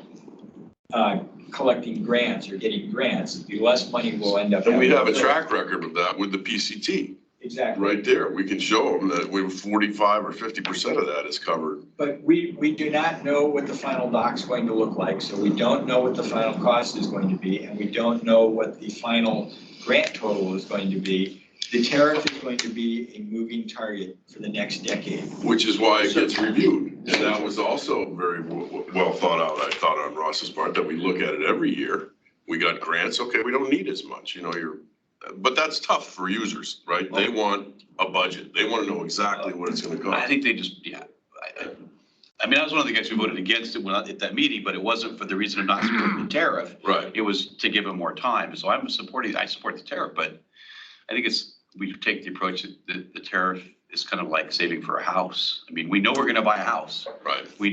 collecting grants or getting grants, the less money we'll end up. And we have a track record of that with the PCT. Exactly. Right there. We can show them that we 45 or 50% of that is covered. But we do not know what the final doc's going to look like. So we don't know what the final cost is going to be, and we don't know what the final grant total is going to be. The tariff is going to be a moving target for the next decade. Which is why it gets reviewed. And that was also very well thought out, I thought, on Ross's part, that we look at it every year. We got grants, okay, we don't need as much, you know, but that's tough for users, right? They want a budget. They want to know exactly what it's going to I cost. think they just, yeah. I mean, I was one of the guys who voted against it when at that meeting, but it wasn't for the reason of not supporting the tariff. Right. It was to give them more time. So I support the tariff, but I think we take the approach that the tariff is kind of like saving for a house. I mean, we know we're going to buy a house. Right. We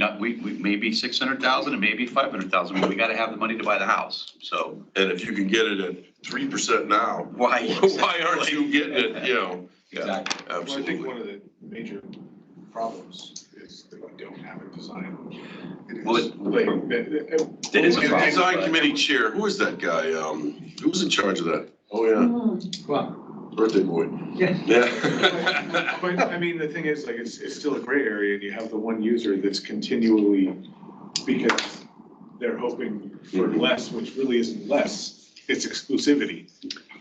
maybe 600,000 and maybe 500,000, but we got to have the money to buy the house. So. And if you can get it at 3% now, Why? why aren't you getting it, you know? Exactly. Yeah, Well, I think absolutely. one of the major problems is that we don't have a design. It Well, is like, That is a The problem. design committee chair, who was that guy? Who was in charge of that? Oh, yeah, Well, birthday boy. yeah. Yeah. But I mean, the thing is, like, it's still a gray area, and you have the one user that's continually, because they're hoping for less, which really isn't less, it's exclusivity.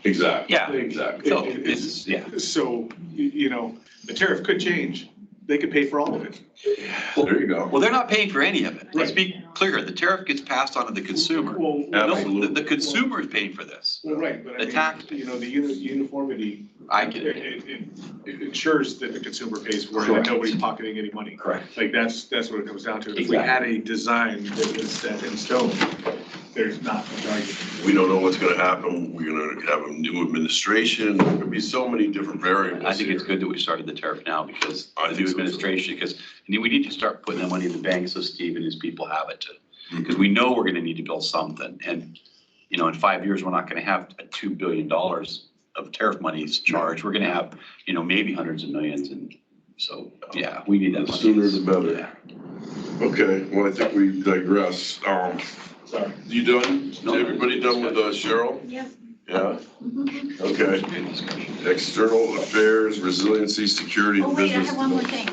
Exactly. Yeah. Exactly. So it's, yeah. So, you know, the tariff could change, they could pay for all of it. There you go. Well, they're not paying for any of it. Let's be clear. The tariff gets passed on to the consumer. Well, No, Absolutely. the consumer is paying for this. well, right, but I The mean, tax- you know, the uniformity, I get it. it ensures that the consumer pays for it, and Correct. nobody's pocketing any money. Correct. Like, that's what it comes down to. If we had a design that was set in stone, there's not much argument. We don't know what's gonna happen. We're gonna have a new administration. There could be so many different variables. I think it's here. good that we started the tariff now because I the think new so, too. administration, because we need to start putting that money in the bank so Steve and his people have it to, because we know we're gonna need to build something. And, you know, in 5 years, we're not gonna have $2 billion of tariff monies charged. We're gonna have, you know, maybe hundreds of millions. And so, yeah, we need that The money. sooner the better. Yeah. Okay, well, I think we digress. Sorry. You done? No. Everybody done with Cheryl? Yep. Yeah, Mhm. okay. Good discussion. External affairs, resiliency, security, Oh, and wait, I business. have one more thing.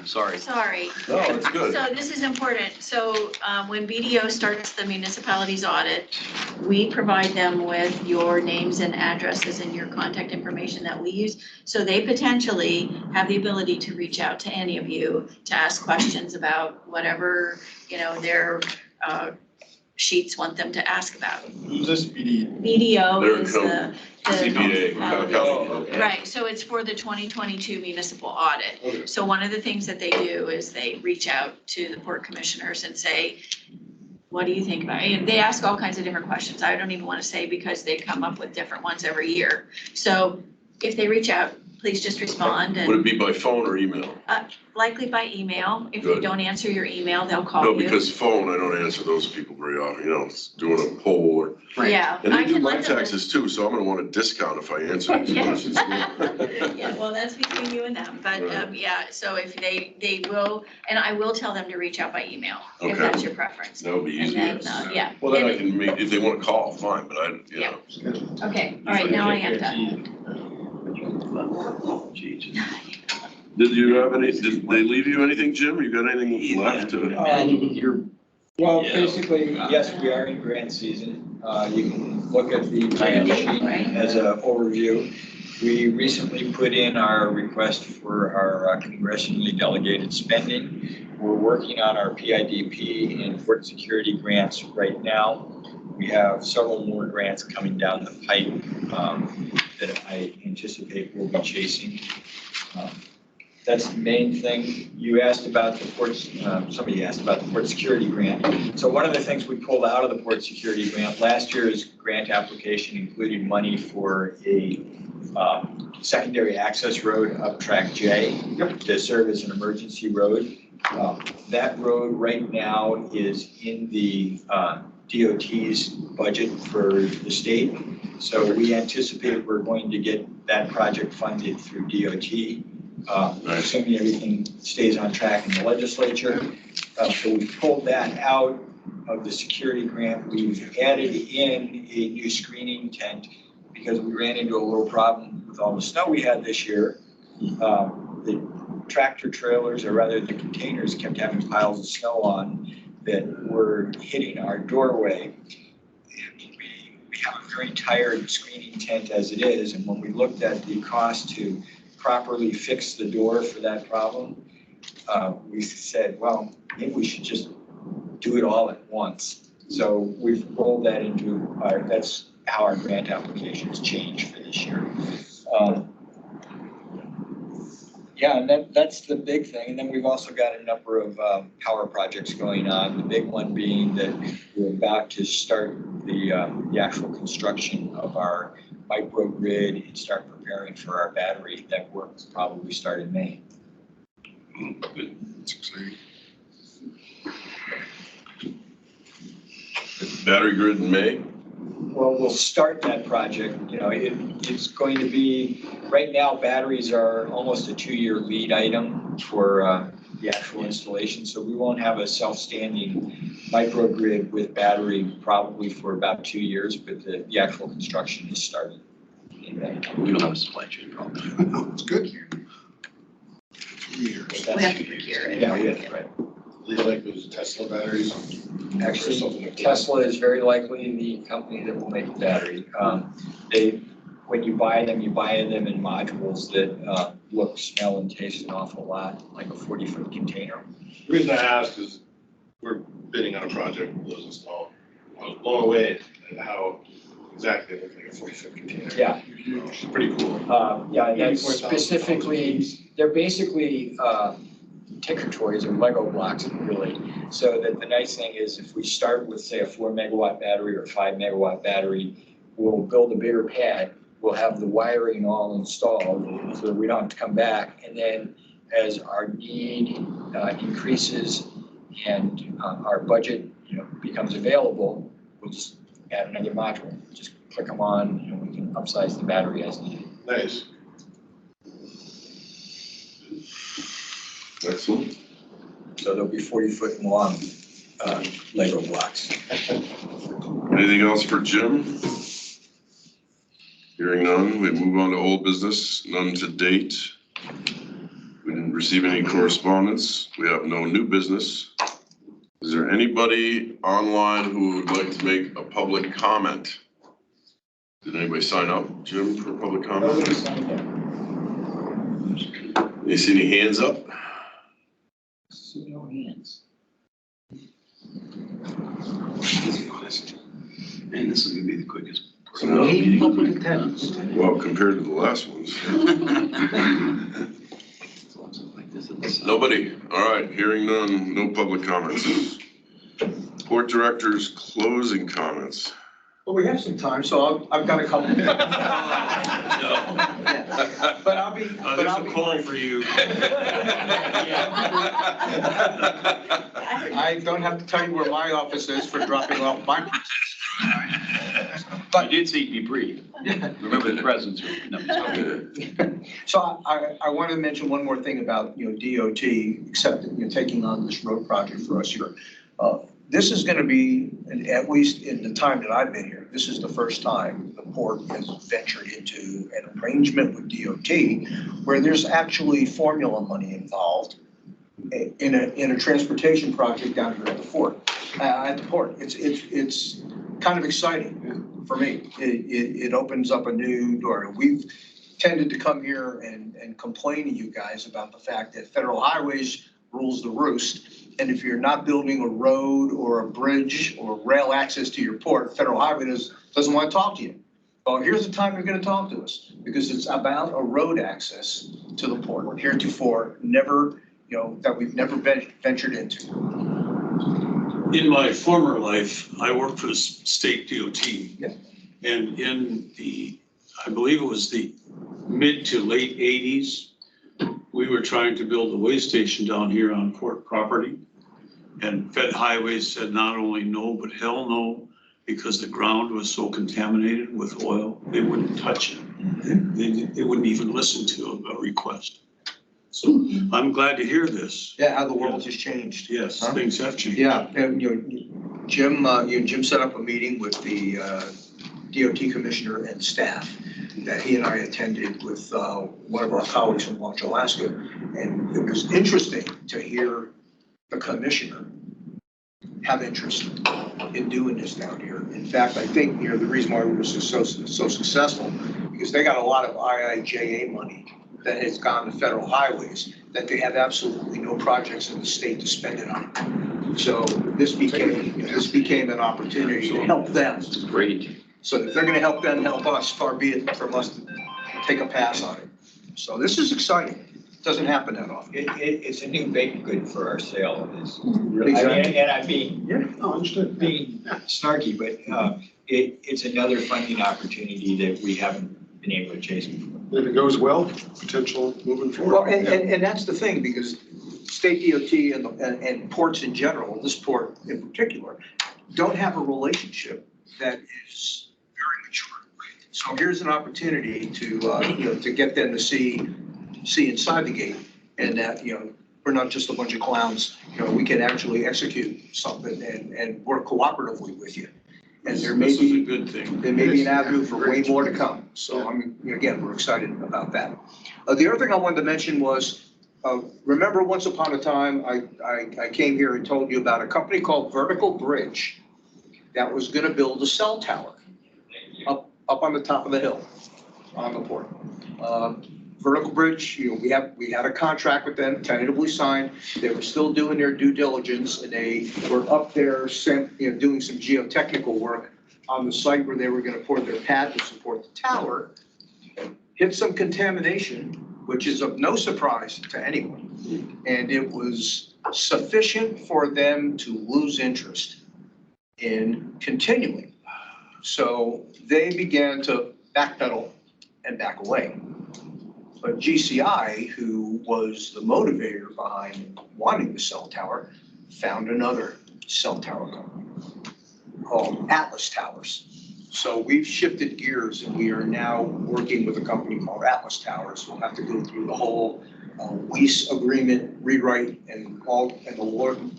Sorry. Sorry. No, it's good. So this is important. So when BDO starts the municipality's audit, we provide them with your names and addresses and your contact information that we use. So they potentially have the ability to reach out to any of you to ask questions about whatever, you know, their sheets want them to ask about. Who's this BD? BDO They're is the. CPA. Right, so it's for the 2022 municipal audit. So one of the things that they do is they reach out to the port commissioners and say, what do you think about it? And they ask all kinds of different questions. I don't even want to say because they come up with different ones every year. So if they reach out, please just respond Would and it be by phone or email? likely by email. If you Good. don't answer your email, they'll call No, you. because phone, I don't answer those people very often, you know, it's doing a poll or, Yeah. and I they do can my let them- taxes too, so I'm gonna want a discount if I answer these Yeah. questions. Yeah, well, that's between you and them, but, Right. yeah, so if they will, and I will tell them to reach out by email, if Okay. that's your preference. That would be And easy. then, yes. yeah. Well, then I And- can make, if they wanna call, fine, but I, you Yeah. know. Okay, all right, now I am done. Did you have any, did they leave you anything, Jim? You got anything left to? Your Well, Yeah. basically, yes, we are in grant season. You can look at the grant sheet as an overview. We recently put in our request for our congressionally delegated spending. We're working on our PIDP and port security grants right now. We have several more grants coming down the pipe that I anticipate we'll be chasing. That's the main thing. You asked about the ports, somebody asked about the port security grant. So one of the things we pulled out of the port security grant, last year's grant application included money for a secondary access road up Track J to serve as an emergency road. That road right now is in the DOT's budget for the state. So we anticipate we're going to get that project funded through DOT. Assuming everything stays on track in the legislature. So we pulled that out of the security grant. We've added in a new screening tent because we ran into a little problem with all the snow we had this year. The tractor trailers, or rather the containers, kept having piles of snow on that were hitting our doorway. We have a very tired screening tent as it is, and when we looked at the cost to properly fix the door for that problem, we said, well, maybe we should just do it all at once. So we've rolled that into our, that's how our grant applications changed for this year. Yeah, and that's the big thing. And then we've also got a number of power projects going on. The big one being that we're about to start the actual construction of our microgrid and start preparing for our battery. That work will probably start in May. That's exciting. Battery grid in May? Well, we'll start that project. You know, it's going to be, right now, batteries are almost a 2-year lead item for the actual installation. So we won't have a self-standing microgrid with battery probably for about 2 years, but the actual construction is started in May. We don't have a supply chain problem. It's good. We have to procure it. Yeah, yeah, right. Like those Tesla batteries. Actually, Tesla is very likely the company that will make the battery. When you buy them in modules that look, smell, and taste an awful lot like a 40-foot container. The reason I ask is we're bidding on a project with those installed. I was blown away at how exactly it looked like a 40-foot container. Yeah. Huge, pretty cool. Yeah, that's specifically, they're basically ticker toys or Lego blocks really. So that the nice thing is if we start with say a 4 megawatt battery or 5 megawatt battery, we'll build a bigger pad. We'll have the wiring all installed so that we don't have to come back. And then as our need increases and our budget, becomes available, we'll just add another module. Just click them on and we can upsize the battery as needed. Nice. Excellent. So there'll be 40-foot long Lego blocks. Anything else for Jim? Hearing none, we move on to old business, none to date. We didn't receive any correspondence. We have no new business. Is there anybody online who would like to make a public comment? Did anybody sign up, Jim, for public comment? Nobody signed up. You see any hands up? See no hands. Man, this is gonna be the quickest. No. meeting. Well, compared to the last ones. Nobody. All right, hearing none, no public comments. Board director's closing comments. Well, we have some time, so I've got a couple. But I'll be. There's a call for you. I don't have to tell you where my office is for dropping off my. But you did say be brief. Remember the presence. So I want to mention one more thing about, DOT, except taking on this road project for us here. This is going to be, at least in the time that I've been here, this is the first time the port has ventured into an arrangement with DOT where there's actually formula money involved in a transportation project down here at the port. at the port. It's kind of exciting for me. It opens up a new door. We've tended to come here and complain to you guys about the fact that federal highways rules the roost. And if you're not building a road or a bridge or rail access to your port, federal highway doesn't want to talk to you. Well, here's the time you're going to talk to us, because it's about a road access to the port. Heretofore, never, that we've never ventured into. In my former life, I worked for the state DOT. Yeah. And in I believe it was the mid to late 80s, we were trying to build a way station down here on port property. And Fed Highways said not only no, but hell no, because the ground was so contaminated with oil, they wouldn't touch it. They wouldn't even listen to a request. So I'm glad to hear this. Yeah, how the world has changed. Yes, Huh? things have changed. Yeah, and Jim set up a meeting with the DOT commissioner and staff that he and I attended with one of our colleagues from Launch, Alaska. And it was interesting to hear the commissioner have interest in doing this down here. In fact, I think, the reason why we were so successful, because they got a lot of IIJA money that has gone to federal highways that they have absolutely no projects in the state to spend it on. So this became an opportunity to help them. It's great. So if they're gonna help them, help us, far be it from us to take a pass on it. So this is exciting. Doesn't happen that often. It's a new baked good for our sale. Exactly. And I mean, No, understood. being snarky, but it's another funding opportunity that we haven't been able to chase before. If it goes well, potential moving Well, forward. and that's the thing, because state DOT and ports in general, this port in particular, don't have a relationship that is very mature. So here's an opportunity to get them to see inside the gate, and that, we're not just a bunch of clowns. We can actually execute something and work cooperatively with you. And there may This is a be, good thing. there may be an avenue for way more to come. So again, we're excited about that. The other thing I wanted to mention was, remember once upon a time, I came here and told you about a company called Vertical Bridge that was gonna build a cell tower up on the top of the hill on the port. Vertical Bridge, we had a contract with them, tentatively signed. They were still doing their due diligence, and they were up there, doing some geotechnical work on the site where they were gonna pour their pad to support the tower. Hit some contamination, which is of no surprise to anyone. And it was sufficient for them to lose interest in continuing. So they began to backpedal and back away. But GCI, who was the motivator behind wanting the cell tower, found another cell tower company called Atlas Towers. So we've shifted gears, and we are now working with a company called Atlas Towers. We'll have to go through the whole lease agreement rewrite and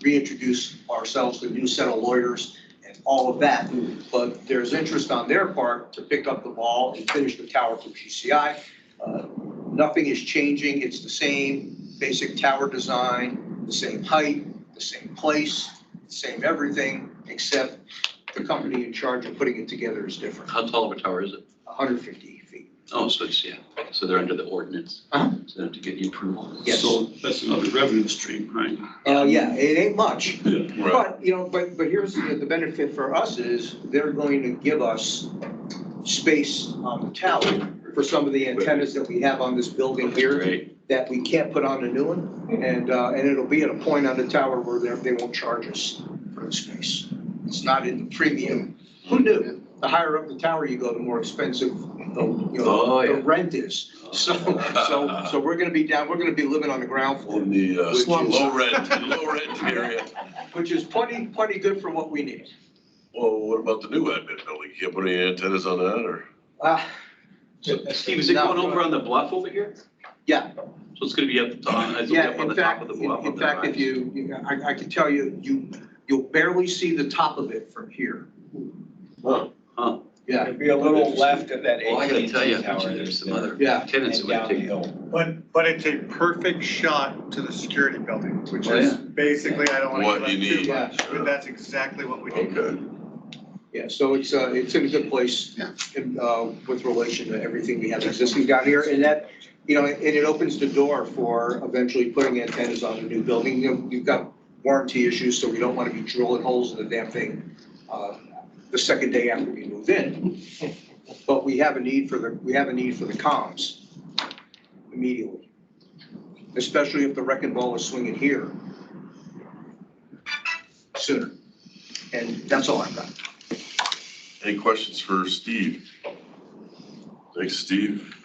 reintroduce ourselves to a new set of lawyers and all of that. But there's interest on their part to pick up the ball and finish the tower for GCI. Nothing is changing. It's the same basic tower design, the same height, the same place, the same everything, except the company in charge of putting it together is different. How tall of a tower is it? 150 feet. Oh, so it's, so they're under the ordinance. Uh-huh. So they have to get the approval. Yes. So that's another revenue stream, right? Yeah, it ain't much. Right. But here's the benefit for us is they're going to give us space on the tower for some of the antennas that we have on this building here Great. that we can't put on the new one. And it'll be at a point on the tower where they won't charge us for the space. It's not in the premium. Who knew? The higher up the tower you go, the more expensive the rent is. So we're gonna be living on the ground floor, In the Which low rent area. which is plenty good for what we need. Well, what about the new admin building? You can't put any antennas on that, or? Steve, is it No. going over on the bluff over here? Yeah. So it's gonna be up, Yeah, up on in the top fact, of the bluff? in fact, if I can tell you, you'll barely see the top of it from here. Huh. Huh. Yeah, It'd be a little left of that Well, I gotta tell you, I AT&T bet tower. you there's some other yeah. tenants And that down would the take. hill. But it's a perfect shot to the security building, which Oh, is yeah. basically, I don't want to What give you up too need. much, but that's exactly what we need. Okay. Yeah, so it's in a good place Yeah. in, with relation to everything we have existing down here. And that, you know, and it opens the door for eventually putting antennas on the new building. You know, we've got warranty issues, so we don't want to be drilling holes in the damn thing the second day after we move in. But we have a need for the comms immediately, especially if the wrecking ball is swinging here sooner. And that's all I've got. Any questions for Steve? Thanks, Steve.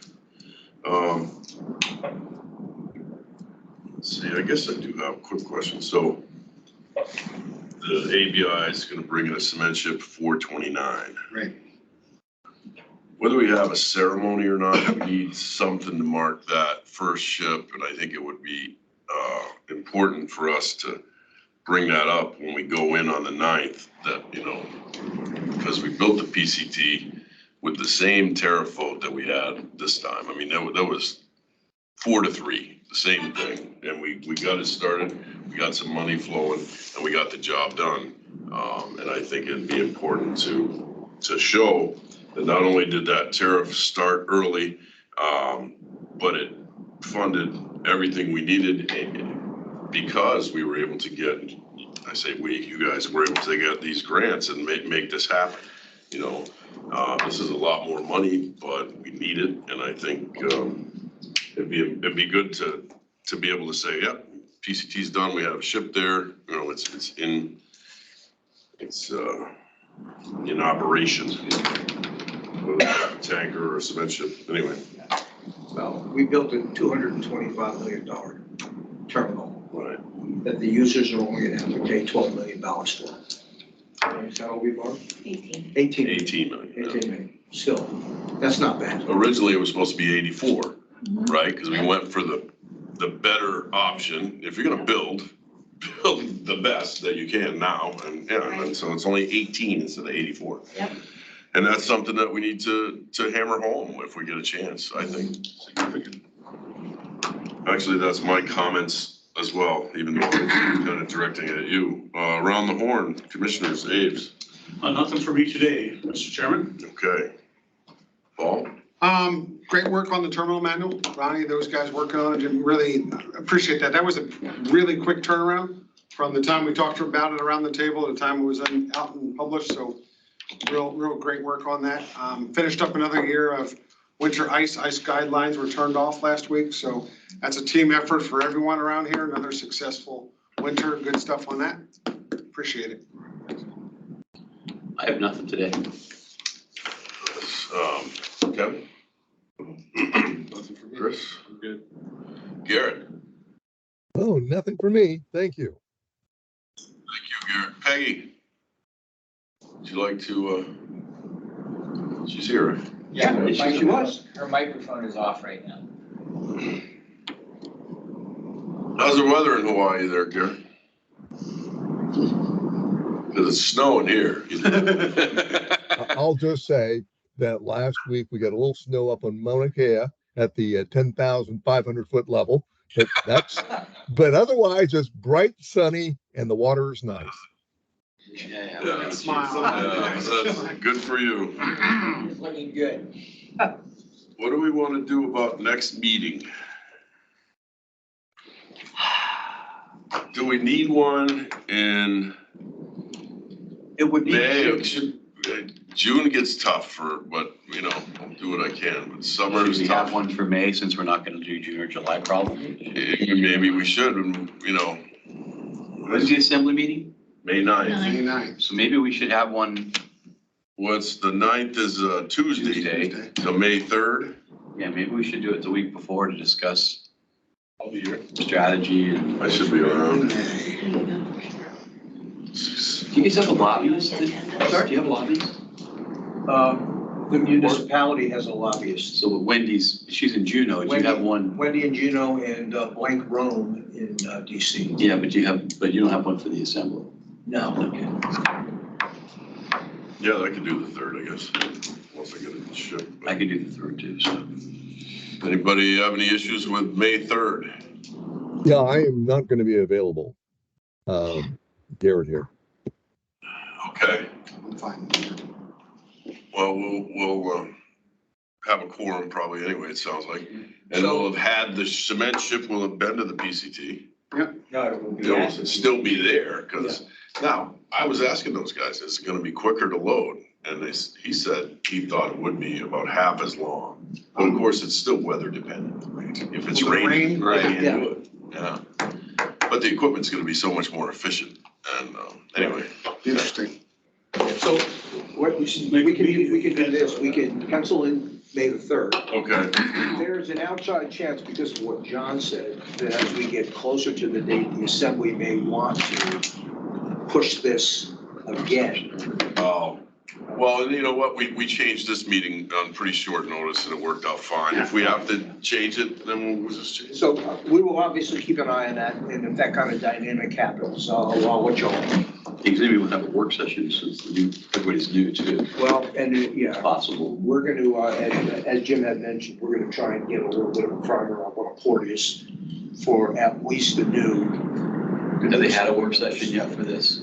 Let's see, I guess I do have a quick question. So the ABI is gonna bring in a cement ship 429. Right. Whether we have a ceremony or not, we need something to mark that first ship, and I think it would be important for us to bring that up when we go in on the 9th, that, you know, because we built the PCT with the same tariff vote that we had this time. I mean, that was 4-3, the same thing. And we got it started, we got some money flowing, and we got the job done. And I think it'd be important to show that not only did that tariff start early, but it funded everything we needed because we were able to get, I say we, you guys were able to get these grants and make this happen. You know, this is a lot more money, but we need it. And I think it'd be good to be able to say, yep, PCT's done. We have a ship there. You know, it's in operation. Whether it's a tanker or a cement ship, anyway. Well, we built a $225 million terminal Right. that the users are only gonna have to pay $12 million for. Is that what we borrowed? 18. 18. 18 million. Yeah. 18 million, still, that's not bad. Originally, it was supposed to be 84, right? Because we went for the better option. If you're gonna build the best that you can now, and yeah, and so it's only 18 instead of 84. Yep. And that's something that we need to hammer home if we get a chance, I think, significant. Actually, that's my comments as well, even though I'm kind of directing it at you. Around the horn, Commissioners, Aves, Nothing for me today, Mr. Chairman. okay. Paul? Great work on the terminal manual. Ronnie, those guys working on it, didn't really appreciate that. That was a really quick turnaround from the time we talked about it around the table to the time it was out and published. So real great work on that. Finished up another year of winter ice guidelines were turned off last week. So that's a team effort for everyone around here. Another successful winter, good stuff on that. Appreciate it. I have nothing today. Kevin? Chris? I'm good. Garrett? Oh, nothing for me. Thank you. Thank you, Garrett. Peggy? Would you like to, she's here. Yeah, like she was. Her microphone is off right now. How's the weather in Hawaii there, Garrett? Because it's snowing here. I'll just say that last week we got a little snow up on Mauna Kea at the 10,500 foot level, but otherwise it's bright, sunny, and the water is nice. Yeah. Smile. That's good for you. It's looking good. What do we want to do about next meeting? Do we need one in It would be. May? June gets tough but you know, I'll do what I can, but summer Should is we have tough. one for May since we're not gonna do June or July probably? Maybe we should, you know. When's the assembly meeting? May 9th. Nine. Nice. So maybe we should have one, What's the 9th is Tuesday, Tuesday. so May 3rd. yeah, maybe we should do it the week before to discuss I'll be here. strategy and. I should be around. There you go. Do you guys have a lobbyist? Do you have a lobbyist? The municipality has a lobbyist. So Wendy's, she's in Juneau, do you have one? Wendy and Juneau and Blank Rome in DC. Yeah, but you don't have one for the assembly. No. Okay. Yeah, I could do the 3rd, I guess. else I gotta ship. I could do the third too, so. Anybody have any issues with May 3rd? Yeah, I am not going to be available. Garrett here. Okay, I'm fine. well, we'll have a quorum probably anyway, it sounds like. And we'll have had, the cement ship will have been to the PCT. No, it will be It'll active. still be there, because now, I was asking those guys, is it gonna be quicker to load? And he said he thought it would be about half as long. But of course, it's still weather dependent. If it's Will it raining, rain? they can't Yeah. do it. Yeah. But the equipment's gonna be so much more efficient. And anyway, Interesting. So what we can do this, we can pencil in May the 3rd. okay. There's an outside chance, because of what John said, that as we get closer to the date, the assembly may want to push this again. Oh, well, and you know what? We changed this meeting on pretty short notice and it worked out fine. If we have to change it, then we'll just change it. So we will obviously keep an eye on that, and if that kind of dynamic happens, I'll let you know. Because maybe we'll have a work session since everybody's new too, Well, and yeah, possible. we're going to, as Jim had mentioned, we're going to try and get a little bit of a primer on what a port is for at least the new. Have they had a work session yet for this?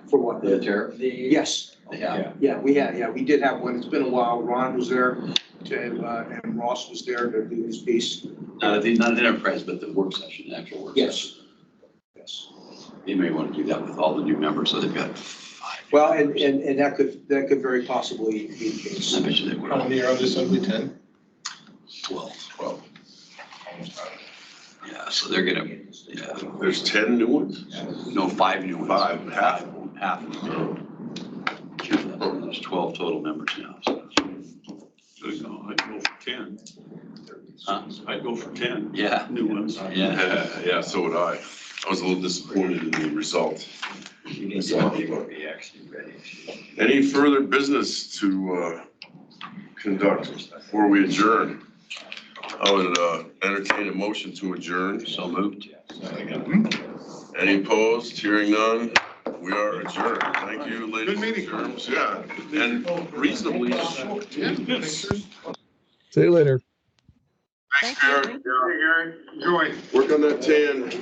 For what? The tariff? Yes. They have. Yeah, we did have one. It's been a while. Ron was there and Ross was there to do his piece. Not an enterprise, but the work session, the actual work session. Yes. You may want to do that with all the new members, so they've got 5. Well, and that could very possibly be the case. I bet you they would. How many are on the assembly? 10? 12. Yeah, so they're gonna, yeah, There's 10 new ones? no, 5 new ones. 5, half. Half. There's 12 total members now, so. I'd go for 10. Huh? I'd go for 10 Yeah, new ones. yeah. Yeah, so would I. I was a little disappointed in the result. They won't be actually ready. Any further business to conduct before we adjourn? I would entertain a motion to adjourn. So moved. Any opposed? Hearing none, we are adjourned. Thank you, ladies Good meeting. and gentlemen. Yeah, and reasonably short. See you later. Thanks, Gary. Enjoy. Work on that tan.